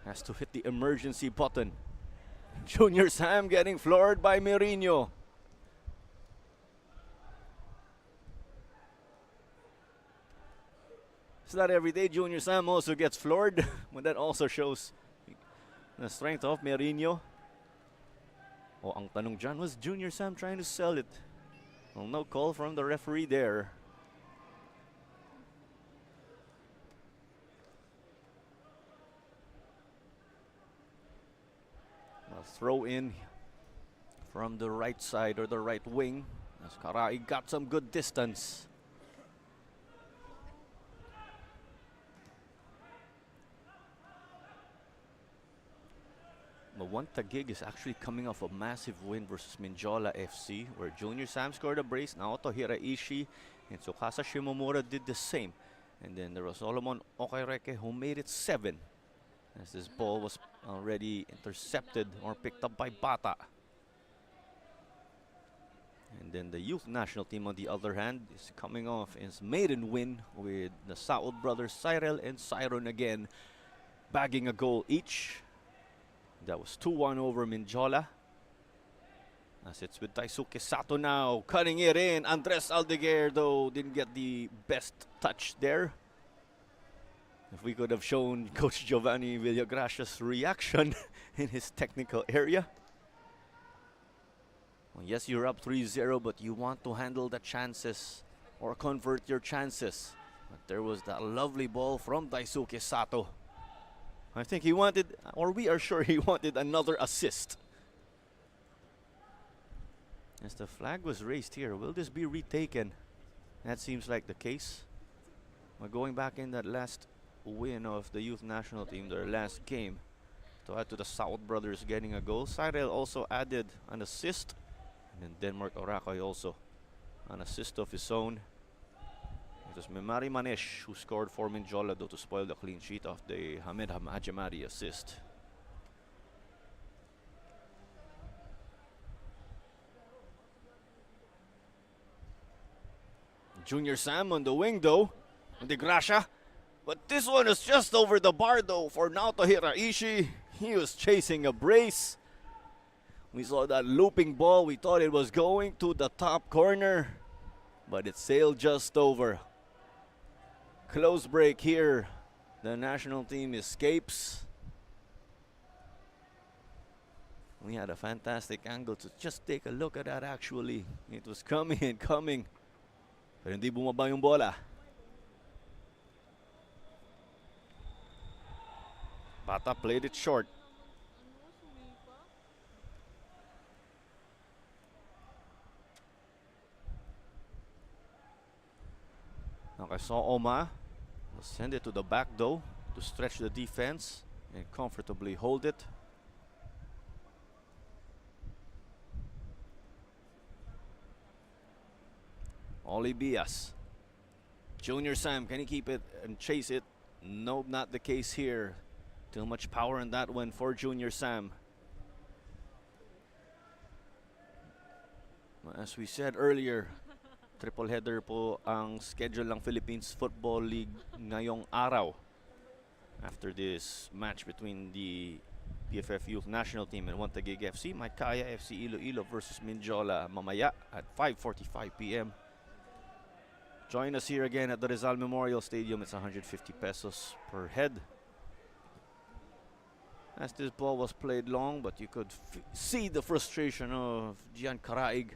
has to hit the emergency button. Junior Sam getting floored by Merino. It's not every day Junior Sam also gets floored, but that also shows the strength of Merino. Oh, ang tanong dyan, was Junior Sam trying to sell it? Well, no call from the referee there. A throw in from the right side or the right wing, as Karai got some good distance. But Taguig is actually coming off a massive win versus Minjola FC, where Junior Sam scored a brace. Naoto Hiraishi and Tsukasa Shimomura did the same. And then there was Solomon Okaireke who made it 7, as this ball was already intercepted or picked up by Bata. And then the youth national team, on the other hand, is coming off its maiden win with the Saud brothers, Cyril and Siron again, bagging a goal each. That was 2-1 over Minjola. As it's with Daisuke Sato now, cutting it in. Andres Aldeguer, though, didn't get the best touch there. If we could have shown Coach Giovanni Villagracia's reaction in his technical area. Well, yes, you're up 3-0, but you want to handle the chances or convert your chances. But there was that lovely ball from Daisuke Sato. I think he wanted, or we are sure he wanted, another assist. As the flag was raised here, will this be retaken? That seems like the case. We're going back in that last win of the youth national team, their last game, to add to the South brothers getting a goal. Cyril also added an assist, and then Denmark Orakoy also an assist of his own. It was Memari Manesh who scored for Minjola, though, to spoil the clean sheet of the Hamed Hamajamari assist. Junior Sam on the wing, though. De Gracia. But this one is just over the bar, though, for Naoto Hiraishi. He was chasing a brace. We saw that looping ball. We thought it was going to the top corner, but it sailed just over. Close break here. The national team escapes. We had a fantastic angle to just take a look at that, actually. It was coming and coming, pero hindi bumaba yung bola. Bata played it short. Okay, saw Oma. We'll send it to the back, though, to stretch the defense and comfortably hold it. Oli Bias. Junior Sam, can he keep it and chase it? Nope, not the case here. Too much power in that one for Junior Sam. As we said earlier, triple header po ang schedule ng Philippines Football League ngayong araw. After this match between the PFF Youth National Team and Taguig FC, Maykaya FC Iloilo versus Mindiola mamaya at 5:45 p.m. Join us here again at the Rizal Memorial Stadium. It's 150 pesos per head. As this ball was played long, but you could see the frustration of Gian Caraig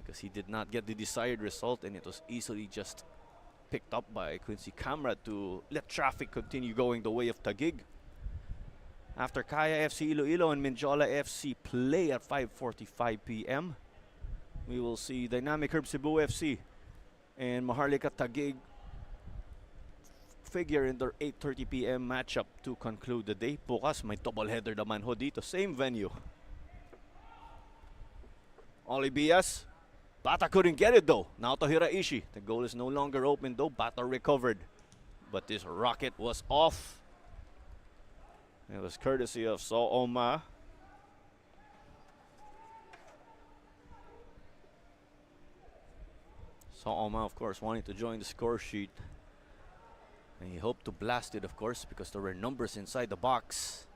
because he did not get the desired result, and it was easily just picked up by Quincy Camrad to let traffic continue going the way of Taguig. After Kaya FC Iloilo and Mindiola FC play at 5:45 p.m., we will see Dynamic Herb Cebu FC and Maharlika Taguig figure in their 8:30 p.m. matchup to conclude the day. Bukas may double header naman ho dito, same venue. Oli Bias. Bata couldn't get it though. Naoto Hiraishi. The goal is no longer open though. Bata recovered. But this rocket was off. It was courtesy of So Oma. So Oma, of course, wanting to join the score sheet. And he hoped to blast it, of course, because there were numbers inside the box.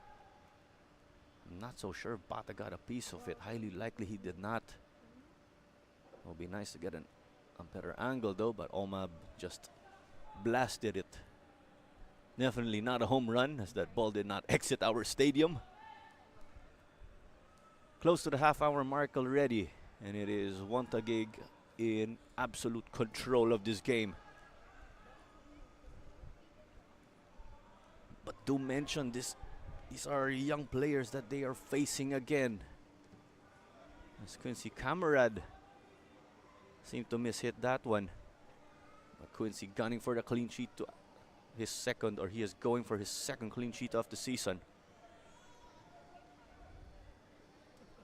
I'm not so sure if Bata got a piece of it. Highly likely he did not. It would be nice to get a better angle though, but Oma just blasted it. Definitely not a home run, as that ball did not exit our stadium. Close to the half-hour mark already, and it is Taguig in absolute control of this game. But do mention this, these are young players that they are facing again. As Quincy Camarad seemed to miss-hit that one. But Quincy gunning for the clean sheet to his second, or he is going for his second clean sheet of the season.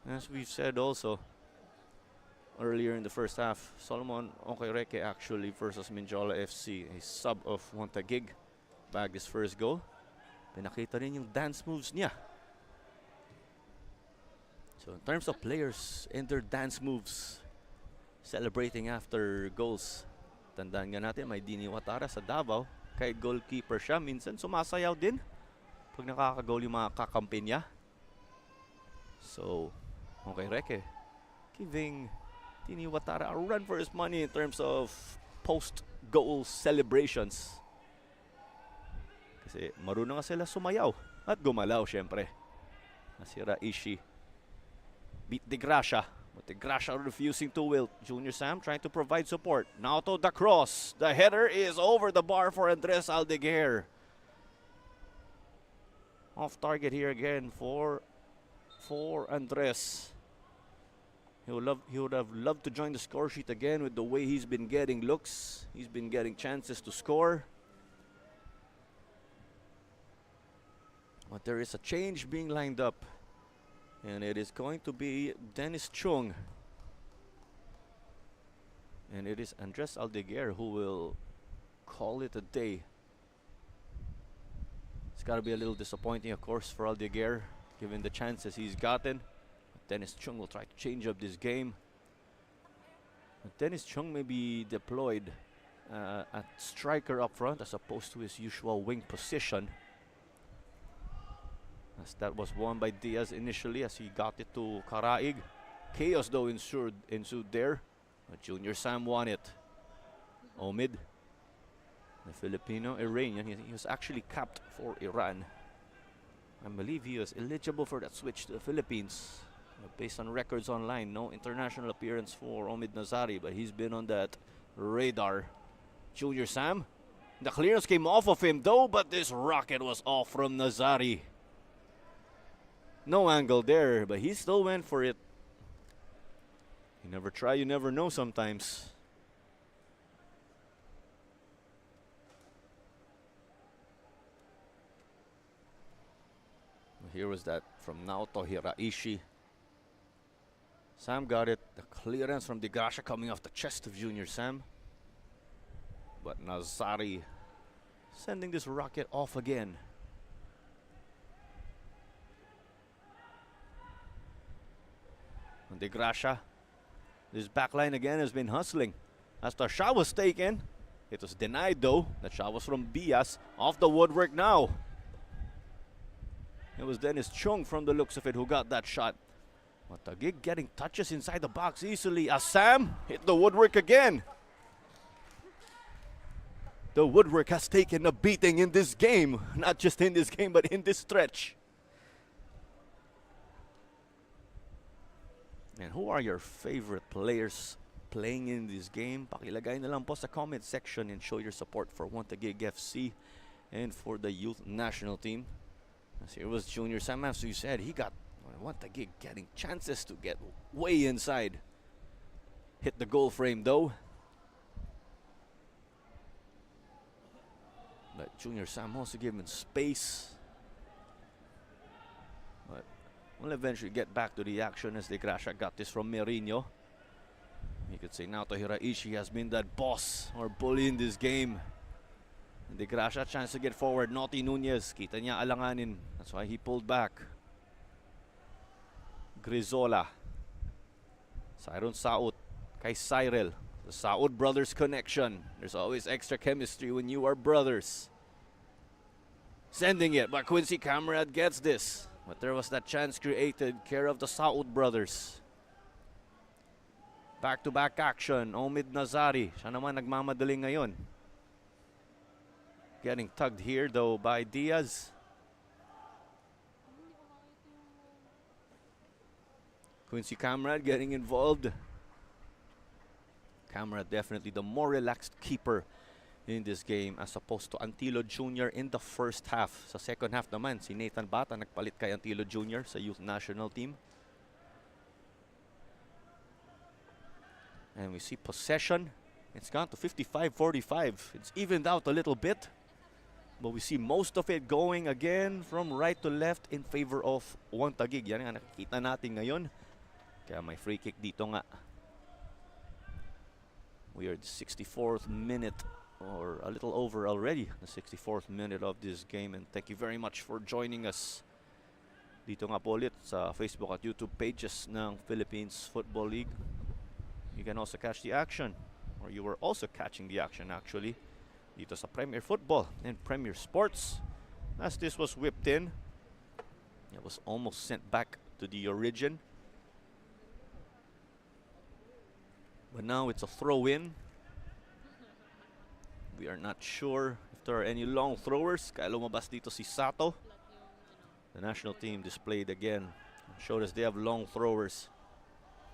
As we've said also earlier in the first half, Solomon Okereke actually versus Mindiola FC, a sub of Taguig, bagged his first goal. Pinakita rin yung dance moves niya. So in terms of players and their dance moves, celebrating after goals, tandaan nga natin may Dini Watara sa Davao. Kay goalkeeper siya, minsan sumasayaw din pag nakaka-goal yung mga kakampi niya. So, Reke giving Dini Watara a run for his money in terms of post-goal celebrations. Kasi marunong nga sila sumayaw at gumalaw syempre. Nasira Ishi. Beat De Gracia. But De Gracia refusing to wilt. Junior Sam trying to provide support. Now to the cross. The header is over the bar for Andres Aldeguer. Off target here again for Andres. He would have loved to join the score sheet again with the way he's been getting looks. He's been getting chances to score. But there is a change being lined up. And it is going to be Dennis Chung. And it is Andres Aldeguer who will call it a day. It's got to be a little disappointing, of course, for Aldeguer, given the chances he's gotten. But Dennis Chung will try to change up this game. But Dennis Chung may be deployed at striker up front as opposed to his usual wing position. As that was won by Diaz initially as he got it to Caraig. Chaos though ensued there. But Junior Sam won it. Omid, the Filipino Iranian, he was actually capped for Iran. I believe he was eligible for that switch to the Philippines. Based on records online, no international appearance for Omid Nazari, but he's been on that radar. Junior Sam, the clearance came off of him though, but this rocket was off from Nazari. No angle there, but he still went for it. You never try, you never know sometimes. Here was that from Naoto Hiraishi. Sam got it. The clearance from De Gracia coming off the chest of Junior Sam. But Nazari sending this rocket off again. De Gracia, this back line again has been hustling. As the shot was taken, it was denied though. The shot was from Bias, off the woodwork now. It was Dennis Chung from the looks of it who got that shot. But Taguig getting touches inside the box easily as Sam hit the woodwork again. The woodwork has taken a beating in this game. Not just in this game, but in this stretch. And who are your favorite players playing in this game? Pakilagay na lang po sa comment section and show your support for One Taguig FC and for the youth national team. As here was Junior Sam, as you said, he got One Taguig getting chances to get way inside. Hit the goal frame though. But Junior Sam also given space. But we'll eventually get back to the action as De Gracia got this from Merino. You could say Naoto Hiraishi has been that boss or bully in this game. And De Gracia chance to get forward. Naughty Nunez, kita niya alanganin. That's why he pulled back. Grizola. Cyron Saud kay Cyril. The Saud brothers connection. There's always extra chemistry when you are brothers. Sending it, but Quincy Camarad gets this. But there was that chance created, care of the Saud brothers. Back-to-back action, Omid Nazari. Siya naman nagmamadaling ngayon. Getting tugged here though by Diaz. Quincy Camarad getting involved. Camarad definitely the more relaxed keeper in this game as opposed to Antilo Jr. in the first half. Sa second half naman, si Nathan Bata nagpalit kay Antilo Jr. sa youth national team. And we see possession. It's gone to 55-45. It's evened out a little bit. But we see most of it going again from right to left in favor of One Taguig. Yan nga nakikita natin ngayon. Kaya may free kick dito nga. We are the 64th minute or a little over already. The 64th minute of this game. And thank you very much for joining us. Dito nga po ulit sa Facebook at YouTube pages ng Philippines Football League. You can also catch the action. Or you were also catching the action actually. Dito sa Premier Football and Premier Sports. As this was whipped in. It was almost sent back to the origin. But now it's a throw-in. We are not sure if there are any long throwers. Kaya lumabas dito si Sato. The national team displayed again. Showed us they have long throwers.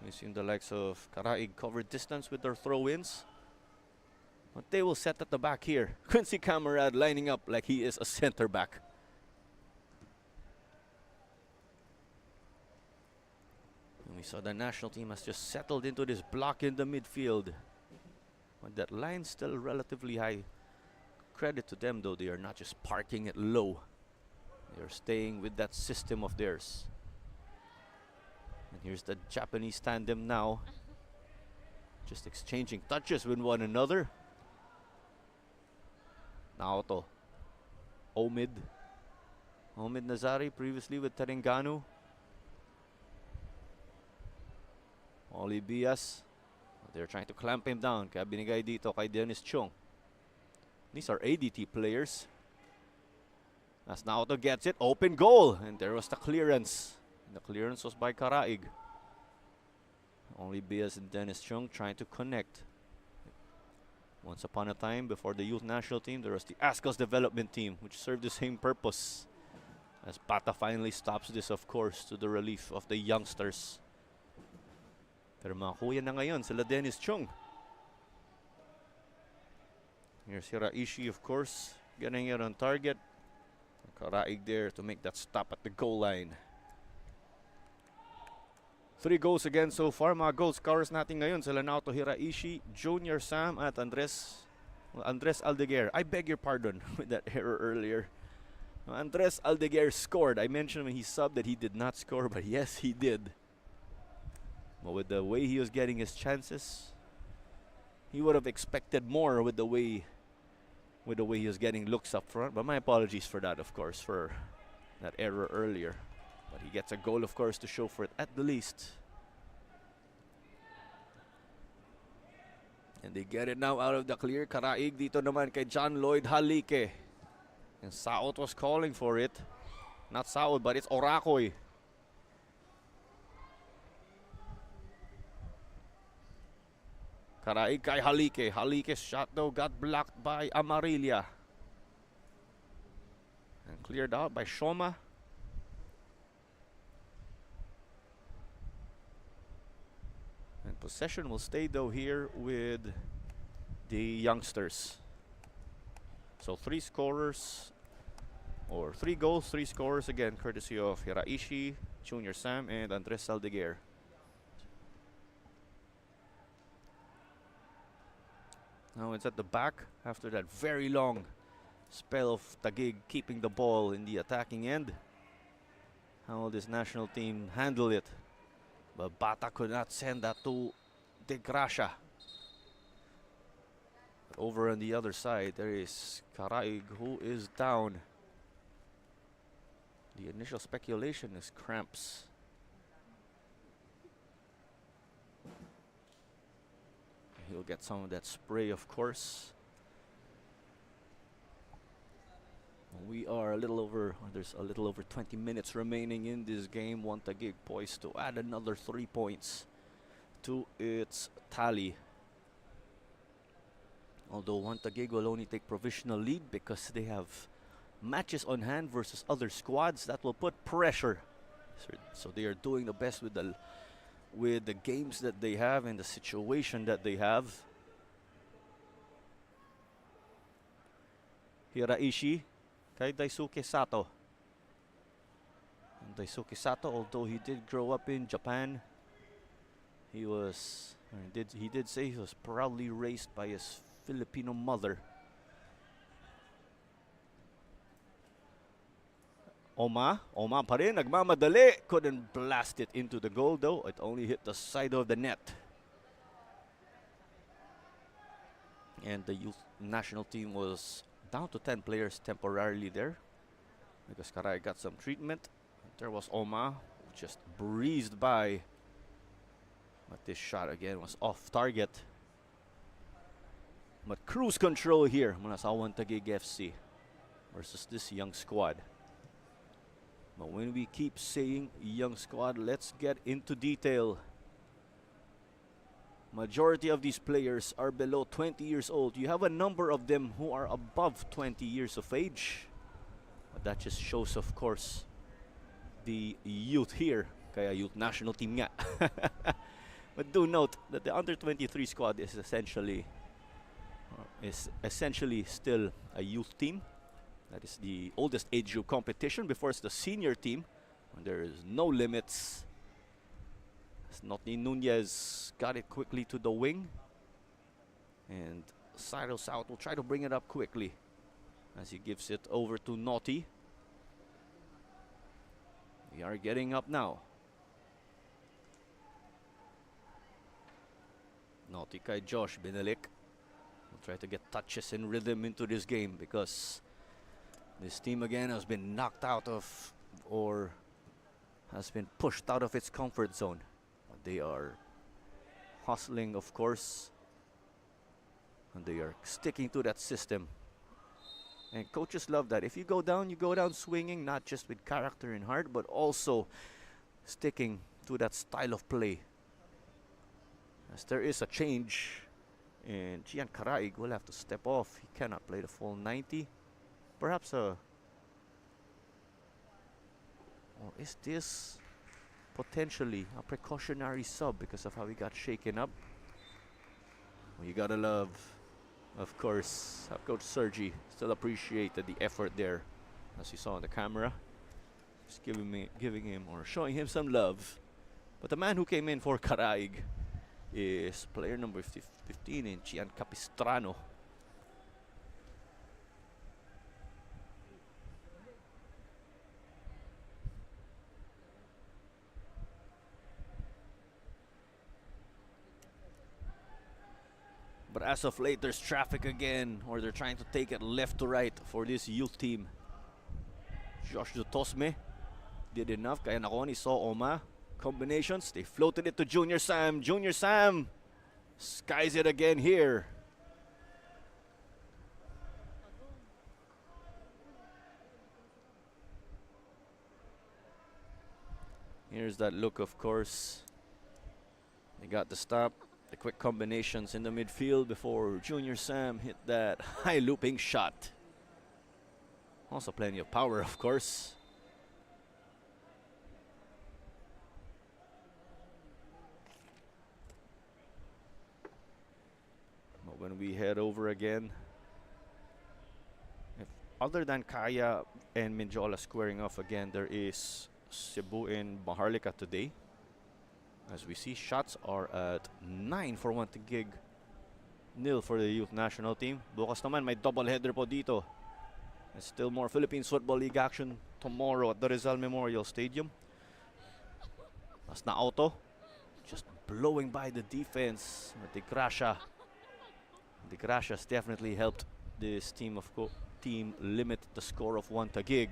We've seen the likes of Karaig cover distance with their throw-ins. But they will set at the back here. Quincy Camarad lining up like he is a center back. And we saw the national team has just settled into this block in the midfield. But that line's still relatively high. Credit to them though, they are not just parking it low. They are staying with that system of theirs. And here's the Japanese tandem now. Just exchanging touches with one another. Naoto. Omid Nazari previously with Terengganu. Oli Bias. They're trying to clamp him down. Kaya binigay dito kay Dennis Chung. These are ADT players. As Naoto gets it, open goal. And there was the clearance. And the clearance was by Karaig. Only Bias and Dennis Chung trying to connect. Once upon a time, before the youth national team, there was the Ascos development team, which served the same purpose. As Bata finally stops this, of course, to the relief of the youngsters. Pero mga kuya na ngayon, sila Dennis Chung. Here's Hiraishi, of course, getting it on target. Karaig there to make that stop at the goal line. 3 goals again so far. Mga goal scorers natin ngayon sila Naoto Hiraishi, Junior Sam at Andres Aldeguer. I beg your pardon with that error earlier. Andres Aldeguer scored. I mentioned when he subbed that he did not score, but yes, he did. But with the way he was getting his chances, he would have expected more with the way he was getting looks up front. But my apologies for that, of course, for that error earlier. But he gets a goal, of course, to show for it at the least. And they get it now out of the clear. Karaig dito naman kay John Lloyd Halike. And Saot was calling for it. Not Saot, but it's Oracoy. Karaig kay Halike. Halike's shot though got blocked by Amarilla. And cleared out by Shoma. And possession will stay though here with the youngsters. So 3 scorers, or 3 goals, 3 scorers again, courtesy of Hiraishi, Junior Sam, and Andres Saldeguer. Now it's at the back after that very long spell of Taguig keeping the ball in the attacking end. How will this national team handle it? But Bata could not send that to De Gracia. But over on the other side, there is Karaig, who is down. The initial speculation is cramps. He'll get some of that spray, of course. We are there's a little over 20 minutes remaining in this game. Taguig poised to add another 3 points to its tally. Although Taguig will only take provisional lead because they have matches on hand versus other squads that will put pressure. So they are doing the best with the games that they have and the situation that they have. Hiraishi kay Daisuke Sato. And Daisuke Sato, although he did grow up in Japan, he did say he was proudly raised by his Filipino mother. Oma pa rin, nagmamadali. Couldn't blast it into the goal though. It only hit the side of the net. And the youth national team was down to 10 players temporarily there because Karay got some treatment. There was Oma, who just breezed by. But this shot again was off target. But cruise control here mula sa Taguig FC versus this young squad. But when we keep saying young squad, let's get into detail. Majority of these players are below 20 years old. You have a number of them who are above 20 years of age. But that just shows, of course, the youth here. Kaya youth national team nga. But do note that the under-23 squad is essentially still a youth team. That is the oldest age group competition before it's the senior team. And there is no limits. Notni Nunez got it quickly to the wing. And Cyril South will try to bring it up quickly as he gives it over to Naughty. We are getting up now. Naughty kay Josh Binelik. We'll try to get touches and rhythm into this game because this team again has been knocked out of, or has been pushed out of its comfort zone. They are hustling, of course, and they are sticking to that system. And coaches love that. If you go down swinging, not just with character and heart, but also sticking to that style of play. As there is a change, and Gian Karaig will have to step off. He cannot play the full 90. Perhaps or is this potentially a precautionary sub because of how he got shaken up? Well, you gotta love, of course, how Coach Sergi still appreciated the effort there, as you saw on the camera. Just giving him or showing him some love. But the man who came in for Karaig is player number 15 in Gian Capistrano. But as of late, there's traffic again, or they're trying to take it left to right for this youth team. Josh Dutosme did enough. Kaya Nakoni saw Oma. Combinations, they floated it to Junior Sam. Junior Sam skies it again here. Here's that look, of course. They got the stop. The quick combinations in the midfield before Junior Sam hit that high looping shot. Also plenty of power, of course. But when we head over again, if other than Kaya and Minjola squaring off again, there is Cebu and Maharlika today. As we see, shots are at 9 for Taguig, 0 for the youth national team. Bukas naman may double header po dito. And still more Philippines Football League action tomorrow at the Rizal Memorial Stadium. As na auto, just blowing by the defense. De Gracia's definitely helped this team limit the score of Taguig.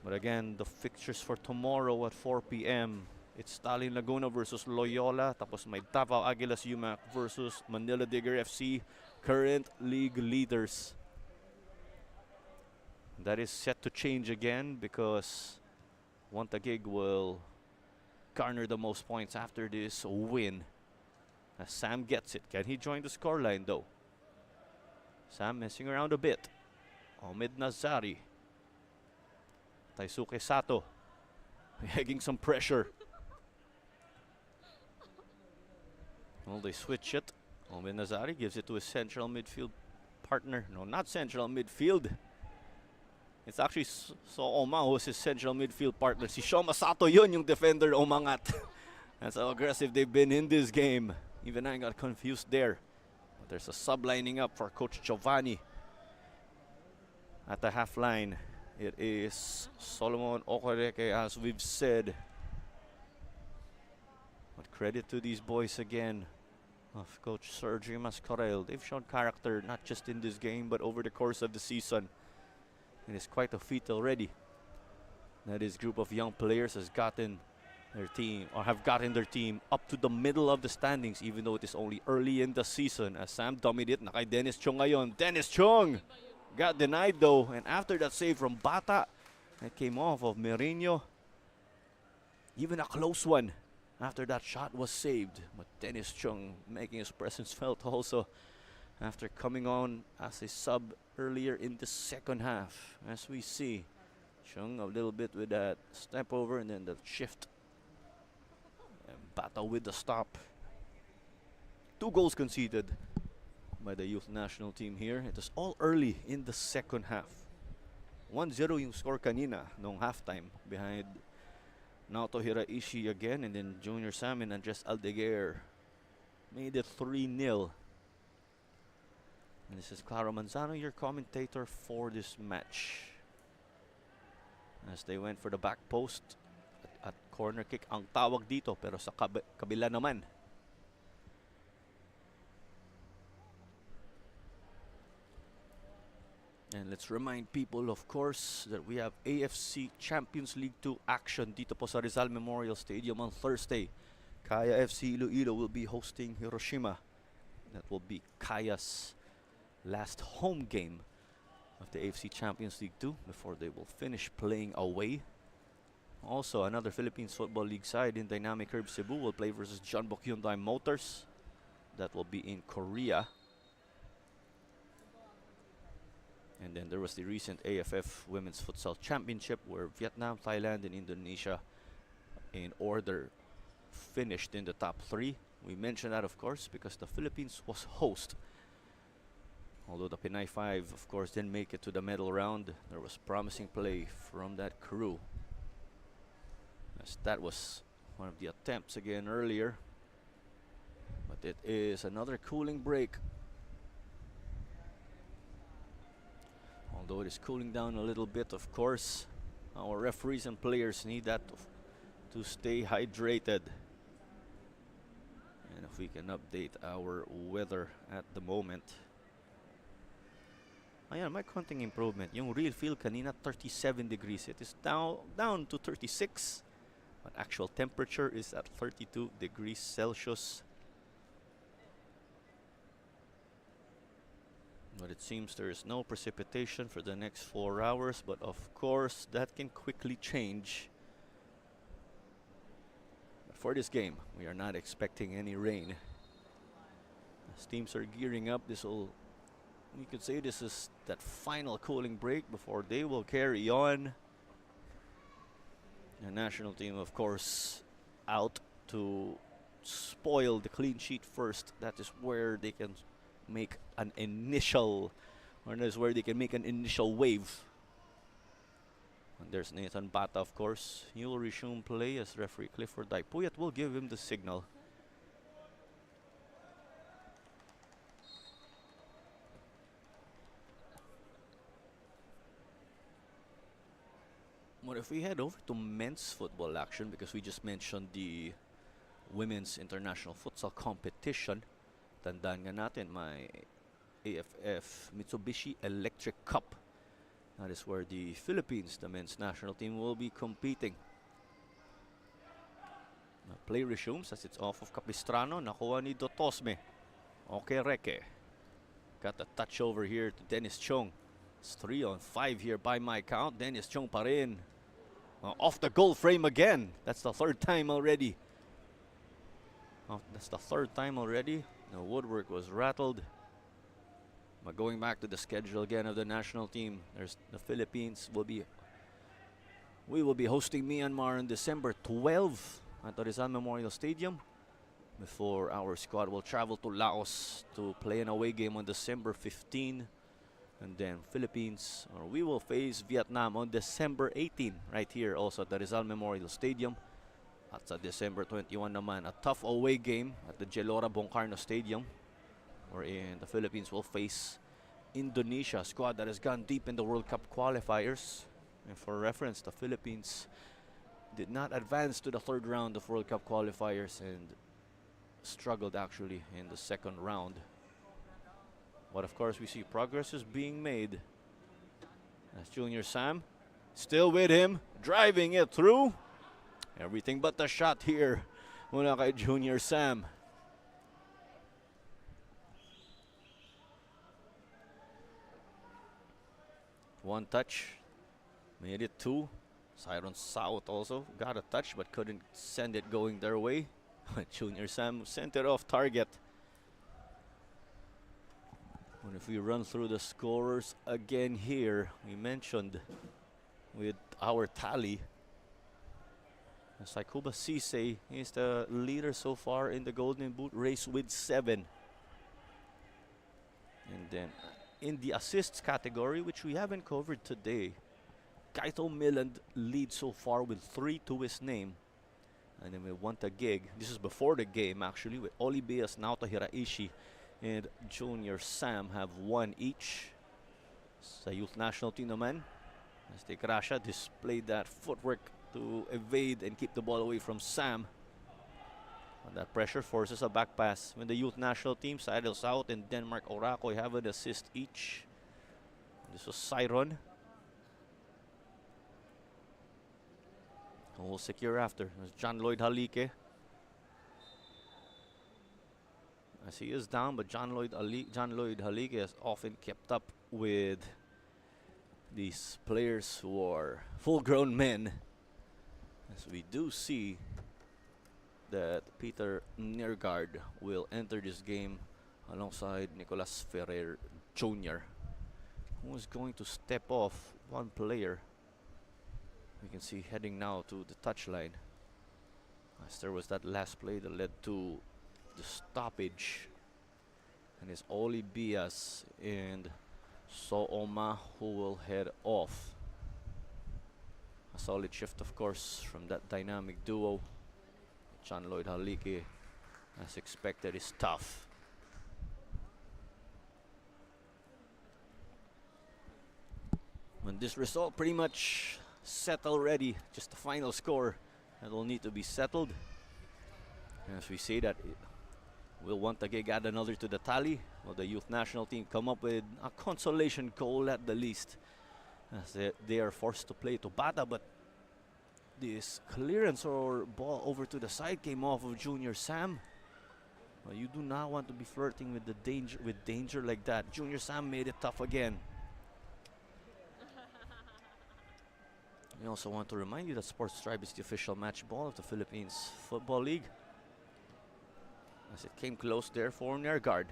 But again, the fixtures for tomorrow at 4 p.m. It's Stalin Laguna versus Loyola. Tapos may Davao Aguilas UMAC versus Manila Digger FC, current league leaders. That is set to change again because Taguig will garner the most points after this win. As Sam gets it. Can he join the scoreline though? Sam messing around a bit. Omid Nazari. Taisuke Sato. Egging some pressure. Well, they switch it. Omid Nazari gives it to his central midfield partner. No, not central midfield. It's actually Oma who's his central midfield partner. Si Shoma Sato yun yung defender umangat. That's how aggressive they've been in this game. Even I got confused there. But there's a sub lining up for Coach Giovanni. At the half line, it is Solomon Okoreke, as we've said. But credit to these boys again of Coach Sergio Mascarel. They've shown character not just in this game but over the course of the season. It is quite a feat already that this group of young players has gotten their team, or have gotten their team up to the middle of the standings, even though it is only early in the season. As Sam dummied it, nakay Dennis Chong ngayon. Dennis Chong got denied though, and after that save from Bata, that came off of Merino. Even a close one after that shot was saved. But Dennis Chong making his presence felt also after coming on as a sub earlier in the second half. As we see, Chung a little bit with that step over and then the shift. And Bata with the stop. 2 goals conceded by the youth national team here. It is all early in the second half. 1-0 yung score kanina nung halftime behind Naoto Hiraishi again, and then Junior Sam and Andres Aldeguer made it 3-0. And this is Claro Manzano, your commentator for this match. As they went for the back post at corner kick ang tawag dito, pero sa kabila naman. And let's remind people, of course, that we have AFC Champions League 2 action dito po sa Rizal Memorial Stadium on Thursday. Kaya FC Iloilo will be hosting Hiroshima. That will be Kaya's last home game of the AFC Champions League 2 before they will finish playing away. Also, another Philippines Football League side in Dynamic Herb Cebu will play versus Jeonbuk Hyundai Motors. That will be in Korea. And then there was the recent AFF Women's Futsal Championship where Vietnam, Thailand, and Indonesia in order finished in the top 3. We mentioned that, of course, because the Philippines was host. Although the Pinay 5, of course, didn't make it to the medal round, there was promising play from that crew. As that was one of the attempts again earlier. But it is another cooling break. Although it is cooling down a little bit, of course, our referees and players need that to stay hydrated. And of if we can update our weather at the moment. Ayan, may konting improvement. Yung real feel kanina 37 degrees. It is down to 36. But actual temperature is at 32 degrees Celsius. But it seems there is no precipitation for the next 4 hours. But of course, that can quickly change. But for this game, we are not expecting any rain. As teams are gearing up, we could say this is that final cooling break before they will carry on. The national team, of course, out to spoil the clean sheet first. That is where they can make an initial, wave. And there's Nathan Bata, of course. He will resume play as referee Clifford Daipuyat will give him the signal. Well, if we head over to men's football action, because we just mentioned the women's international futsal competition, tandaan nga natin may AFF Mitsubishi Electric Cup. That is where the Philippines, the men's national team, will be competing. Now, play resumes as it's off of Capistrano. Nakuha ni Dotosme. Okay, Reke. Got the touch over here to Dennis Chong. It's 3-on-5 here by my count. Dennis Chong pa rin. Off the goal frame again. That's the third time already. The woodwork was rattled. But going back to the schedule again of the national team, there's the Philippines. We will be hosting Myanmar on December 12 at the Rizal Memorial Stadium, before our squad will travel to Laos to play an away game on December 15. And then we will face Vietnam on December 18 right here also at the Rizal Memorial Stadium. At sa December 21 naman, a tough away game at the Gelora Bongcarno Stadium, wherein the Philippines will face Indonesia, a squad that has gone deep in the World Cup qualifiers. And for reference, the Philippines did not advance to the third round of World Cup qualifiers and struggled actually in the second round. But of course, we see progress is being made. That's Junior Sam, still with him, driving it through. Everything but the shot here mula kay Junior Sam. One touch, made it two. Siron South also got a touch but couldn't send it going their way. Junior Sam sent it off target. And if we run through the scorers again here, we mentioned with our tally, Saikuba Sisay is the leader so far in the Golden Boot race with 7. And then in the assists category, which we haven't covered today, Kaito Milland leads so far with 3 to his name. And then we want a gig. This is before the game actually, with Olibias, Naoto Hiraishi, and Junior Sam have 1 each. Sa youth national team naman, as De Gracia displayed that footwork to evade and keep the ball away from Sam. And that pressure forces a back pass. When the youth national team, Seidel South and Denmark Orakoy have an assist each. This was Siron. Who will secure after? There's John Lloyd Halike. As he is down, but John Lloyd Halike has often kept up with these players who are full-grown men. As we do see that Peter Nergard will enter this game alongside Nicolas Ferrer Jr., who is going to step off one player. We can see heading now to the touchline, as there was that last play that led to the stoppage. And it's Oli Bias and Sooma who will head off. A solid shift, of course, from that dynamic duo. John Lloyd Halike, as expected, is tough. And this result pretty much set already. Just the final score that will need to be settled. As we say that Will want Taguig add another to the tally? Will the youth national team come up with a consolation goal at the least? As they are forced to play to Bata, but this clearance or ball over to the side came off of Junior Sam. Well, you do not want to be flirting with the danger like that. Junior Sam made it tough again. We also want to remind you that Sports Tribe is the official match ball of the Philippines Football League. As it came close there for near guard.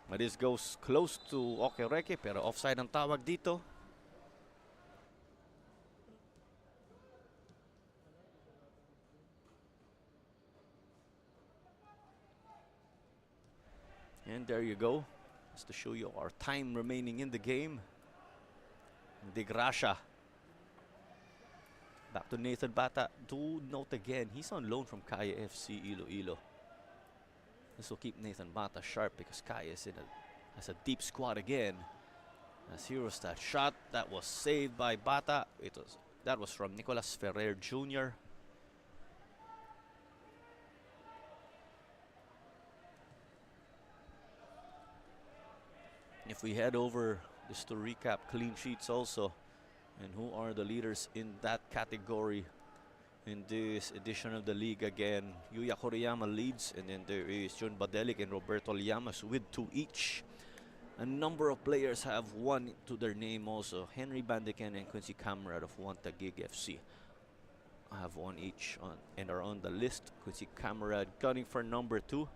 But this goes close to Okereke, pero offside ang tawag dito. And there you go. Just to show you our time remaining in the game. De Gracia. Back to Nathan Bata. Do note again, he's on loan from Kaya FC Iloilo. This will keep Nathan Bata sharp because Kaya has a deep squad again. As here's that shot that was saved by Bata. That was from Nicolas Ferrer Jr. If we head over just to recap clean sheets also, and who are the leaders in that category in this edition of the league again. Yuya Koriyama leads, and then there is John Badelik and Roberto Llamas with 2 each. A number of players have 1 to their name also. Henry Bandican and Quincy Camarad of Taguig FC have 1 each and are on the list. Quincy Camarad gunning for number 2.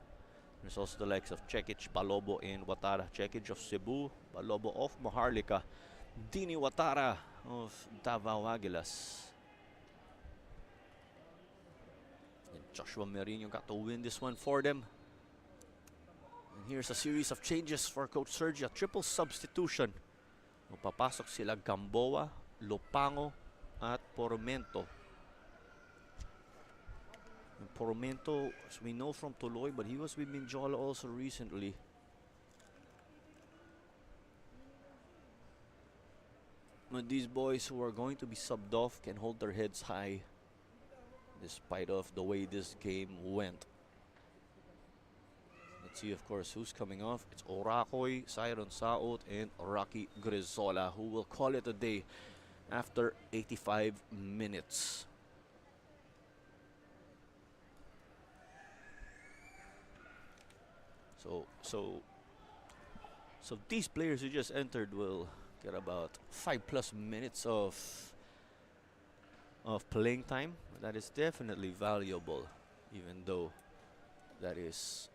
There's also the likes of Cekic, Balobo, and Watara. Cekic of Cebu, Balobo of Maharlika, Dini Watara of Davao Aguilas. And Joshua Merino got to win this one for them. And here's a series of changes for Coach Sergio. Triple substitution. Papasok sila Gamboa, Lopango, at Poromento. Poromento, as we know from Tuloy, but he was with Minjola also recently. But these boys who are going to be subbed off can hold their heads high despite of the way this game went. Let's see, of course, who's coming off. It's Oracoy, Siron Saot, and Rocky Grizola, who will call it a day after 85 minutes. So these players who just entered will get about 5+ minutes of playing time. That is definitely valuable, even though that is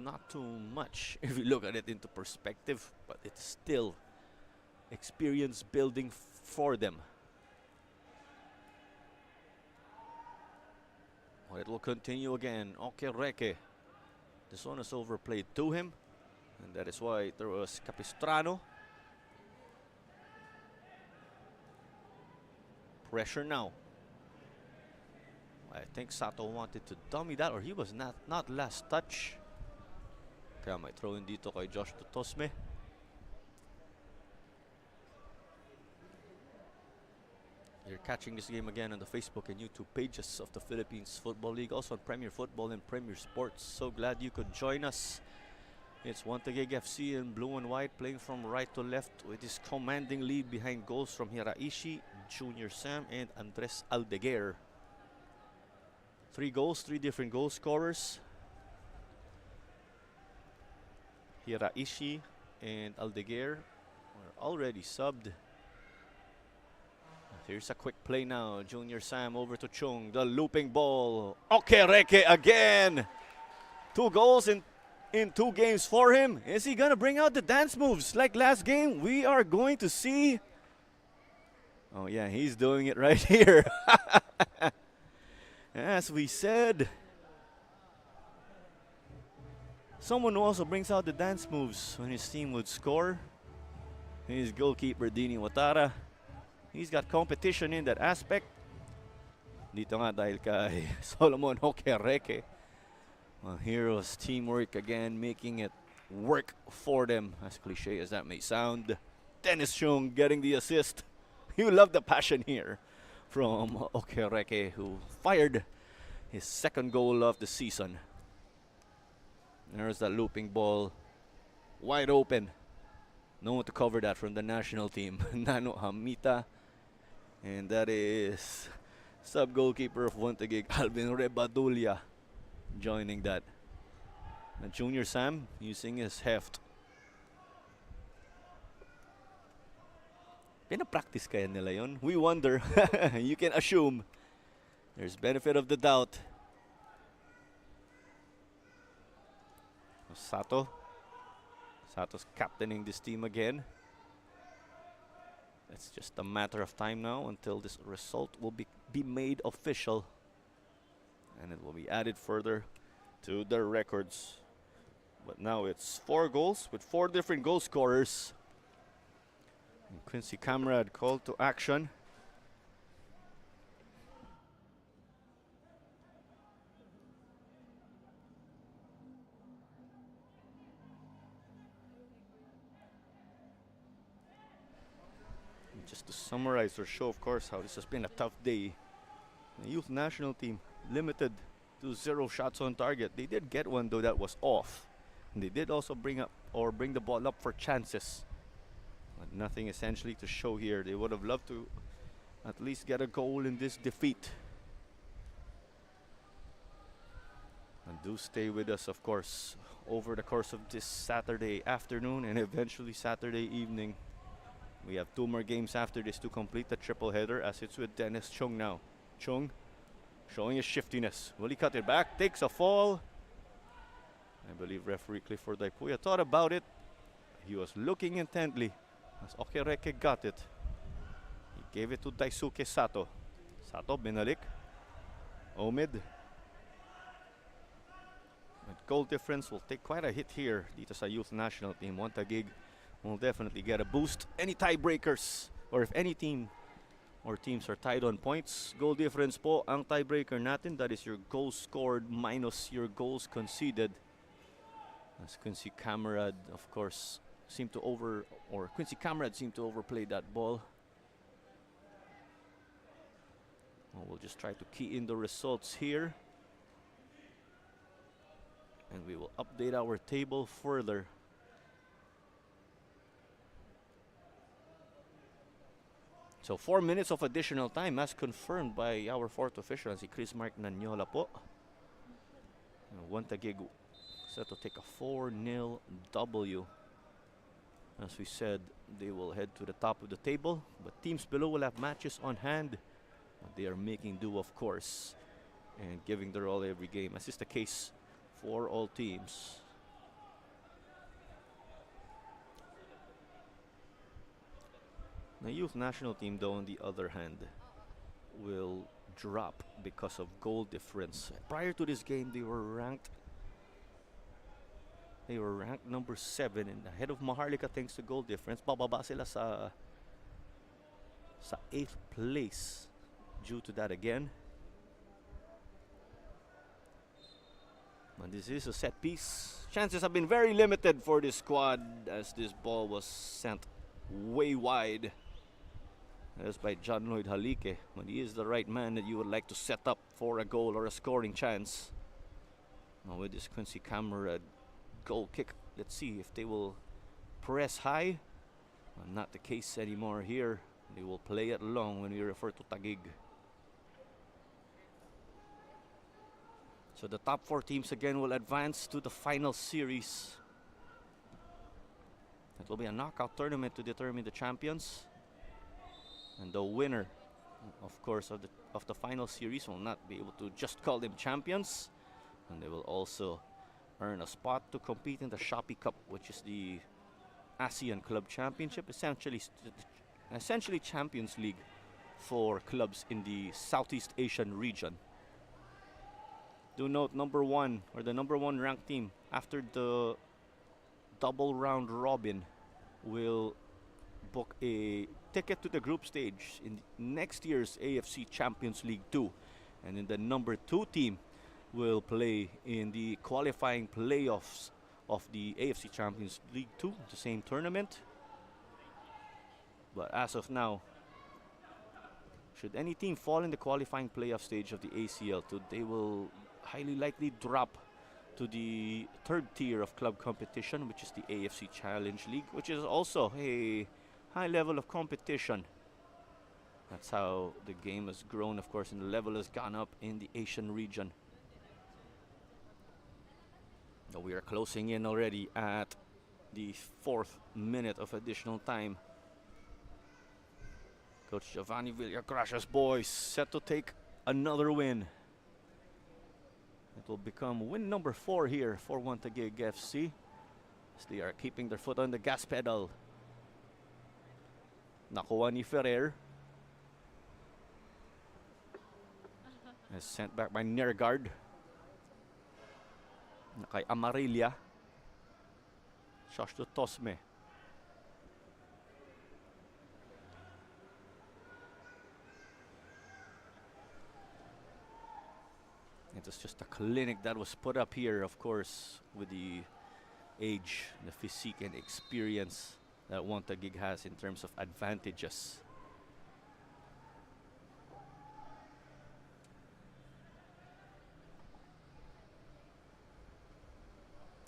not too much if you look at it into perspective, but it's still experience building for them. Well, it will continue again. Okereke. This one is overplayed to him, and that is why there was Capistrano. Pressure now. I think Sato wanted to dummy that, or he was not last touch. Kaya may throw in dito kay Josh Tutosme. You're catching this game again on the Facebook and YouTube pages of the Philippines Football League, also on Premier Football and Premier Sports. So glad you could join us. It's Taguig FC in blue and white, playing from right to left with his commanding lead behind goals from Hiraishi, Junior Sam, and Andres Aldeguer. 3 goals, 3 different goal scorers. Hiraishi and Aldeguer are already subbed. Here's a quick play now. Junior Sam over to Chung. The looping ball. Okereke again. 2 goals in 2 games for him. Is he going to bring out the dance moves like last game? We are going to see. Oh, yeah, he's doing it right here. As we said, someone who also brings out the dance moves when his team would score. His goalkeeper, Dini Watara. He's got competition in that aspect. Dito nga dahil kay Solomon Okereke. Well, here was teamwork again, making it work for them, as cliche as that may sound. Dennis Chung getting the assist. You love the passion here from Okereke, who fired his second goal of the season. There's that looping ball, wide open. No one to cover that from the national team. Nano Hamita. And that is sub-goalkeeper of Taguig, Alvin Rebadulia, joining that. And Junior Sam using his heft. Pinapractice kaya nila yun? We wonder. You can assume. There's benefit of the doubt. Sato. Sato's captaining this team again. It's just a matter of time now until this result will be made official. And it will be added further to their records. But now it's 4 goals with 4 different goal scorers. And Quincy Camrad called to action. Just to summarize or show, of course, how this has been a tough day. The youth national team limited to 0 shots on target. They did get one, though, that was off. And they did also bring the ball up for chances. But nothing essentially to show here. They would have loved to at least get a goal in this defeat. And do stay with us, of course, over the course of this Saturday afternoon and eventually Saturday evening. We have 2 more games after this to complete the triple header, as it's with Dennis Chung now. Chung showing his shiftiness. Will he cut it back? Takes a fall. I believe referee Clifford Daipuya thought about it. He was looking intently as Okereke got it. He gave it to Daisuke Sato. Sato, binalik. Omid. With goal difference will take quite a hit here dito sa youth national team. Taguig will definitely get a boost. Any tiebreakers, or if any team or teams are tied on points, goal difference po ang tiebreaker natin. That is your goals scored minus your goals conceded. As Quincy Camrad, of course, Quincy Camrad seemed to overplay that ball. Well, we'll just try to key in the results here. And we will update our table further. So 4 minutes of additional time as confirmed by our 4th official, si Chris Mark Nanyola po. Taguig set to take a 4-0 W. As we said, they will head to the top of the table, but teams below will have matches on hand. But they are making do, of course, and giving their all every game, as is the case for all teams. The youth national team, though, on the other hand, will drop because of goal difference. Prior to this game, they were ranked number 7 and ahead of Maharlika thanks to goal difference. Bababa sila sa 8th place due to that again. And this is a set piece. Chances have been very limited for this squad as this ball was sent way wide. That's by John Lloyd Halike. But he is the right man that you would like to set up for a goal or a scoring chance. Now with this Quincy Camrad goal kick, let's see if they will press high. Well, not the case anymore here. They will play it long when we refer to Taguig. So the top 4 teams again will advance to the final series. It will be a knockout tournament to determine the champions. And the winner, of course, of the final series will not be able to just call them champions. And they will also earn a spot to compete in the Shopee Cup, which is the ASEAN Club Championship, essentially Champions League for clubs in the Southeast Asian region. Do note number 1, or the number 1 ranked team after the double round robin will book a ticket to the group stage in next year's AFC Champions League 2. And then the number 2 team will play in the qualifying playoffs of the AFC Champions League 2, the same tournament. But as of now, should any team fall in the qualifying playoff stage of the ACL, they will highly likely drop to the third tier of club competition, which is the AFC Challenge League, which is also a high level of competition. That's how the game has grown, of course, and the level has gone up in the Asian region. Now we are closing in already at the 4th minute of additional time. Coach Giovanni Villagracia's boys set to take another win. It will become win number 4 here for Taguig FC, as they are keeping their foot on the gas pedal. Nakuha ni Ferrer. Is sent back by Nergard. Kay Amarilla. Shosh to Tosme. It was just a clinic that was put up here, of course, with the age, the physique, and experience that Taguig has in terms of advantages.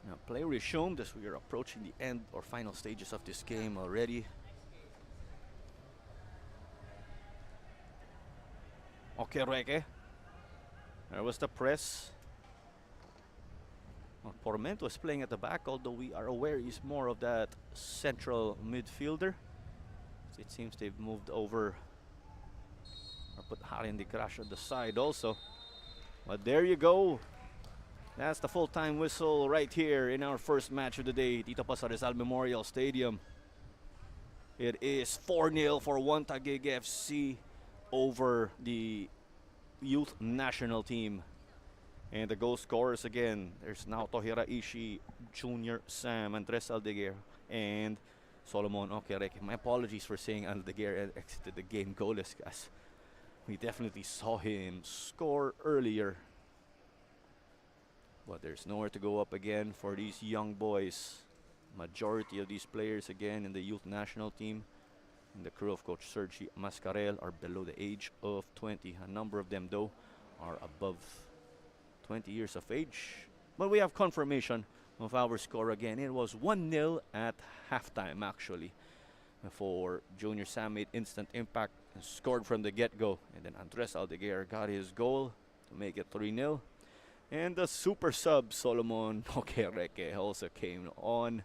Now, play resumed as we are approaching the end or final stages of this game already. Okay, Reke. There was the press. Well, Pormento is playing at the back, although we are aware he's more of that central midfielder. So it seems they've moved over or put Harin de Crash at the side also. But there you go. That's the full-time whistle right here in our first match of the day, dito pa sa Rizal Memorial Stadium. It is 4-0 for Taguig FC over the youth national team. And the goal scorers again, there's Naoto Hiraishi, Junior Sam, Andres Aldeguer, and Solomon Okereke. My apologies for saying Aldeguer exited the game goalless, guys. We definitely saw him score earlier. But there's nowhere to go up again for these young boys. Majority of these players again in the youth national team and the crew of Coach Sergi Mascarel are below the age of 20. A number of them, though, are above 20 years of age. But we have confirmation of our score again. It was 1-0 at halftime, actually. For Junior Sam made instant impact and scored from the get-go. And then Andres Aldeguer got his goal to make it 3-0. And the super sub, Solomon Okereke, also came on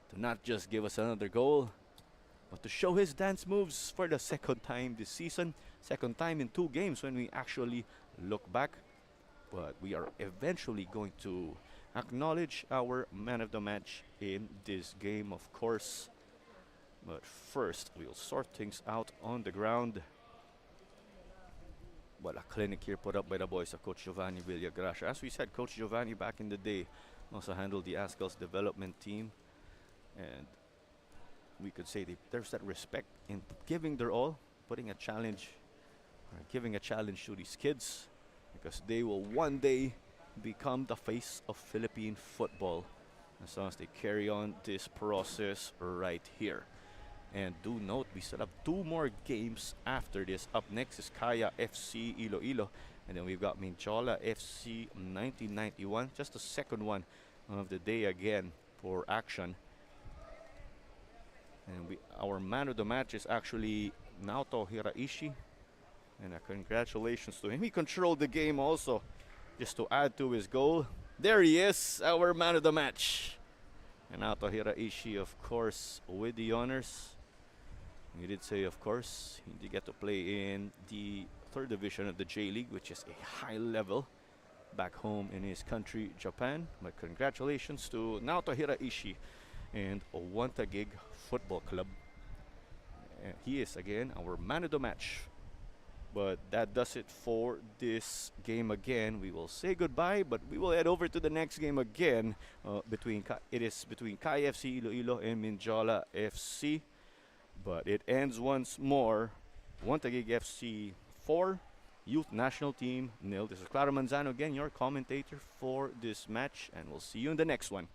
to not just give us another goal, but to show his dance moves for the second time this season. Second time in 2 games when we actually look back. But we are eventually going to acknowledge our man of the match in this game, of course. But first, we'll sort things out on the ground. But a clinic here put up by the boys of Coach Giovanni Villagracia. As we said, Coach Giovanni back in the day also handled the Ascal's development team. And we could say there's that respect in giving their all, putting a challenge, or giving a challenge to these kids, because they will one day become the face of Philippine football as long as they carry on this process right here. And do note, we still have 2 more games after this. Up next is Kaya FC Iloilo. And then we've got Minchola FC 1991. Just the second one of the day again for action. And our man of the match is actually Naoto Hiraishi. And congratulations to him. He controlled the game also, just to add to his goal. There he is, our man of the match. And Naoto Hiraishi, of course, with the honors. You did say, of course, he did get to play in the 3rd division of the J-League, which is a high level back home in his country, Japan. But congratulations to Naoto Hiraishi and Taguig Football Club. He is, again, our man of the match. But that does it for this game again. We will say goodbye, but we will head over to the next game again. It is between Kai FC Iloilo and Minjola FC. But it ends once more. Taguig FC 4, Youth National Team 0. This is Claro Manzano again, your commentator for this match, and we'll see you in the next one.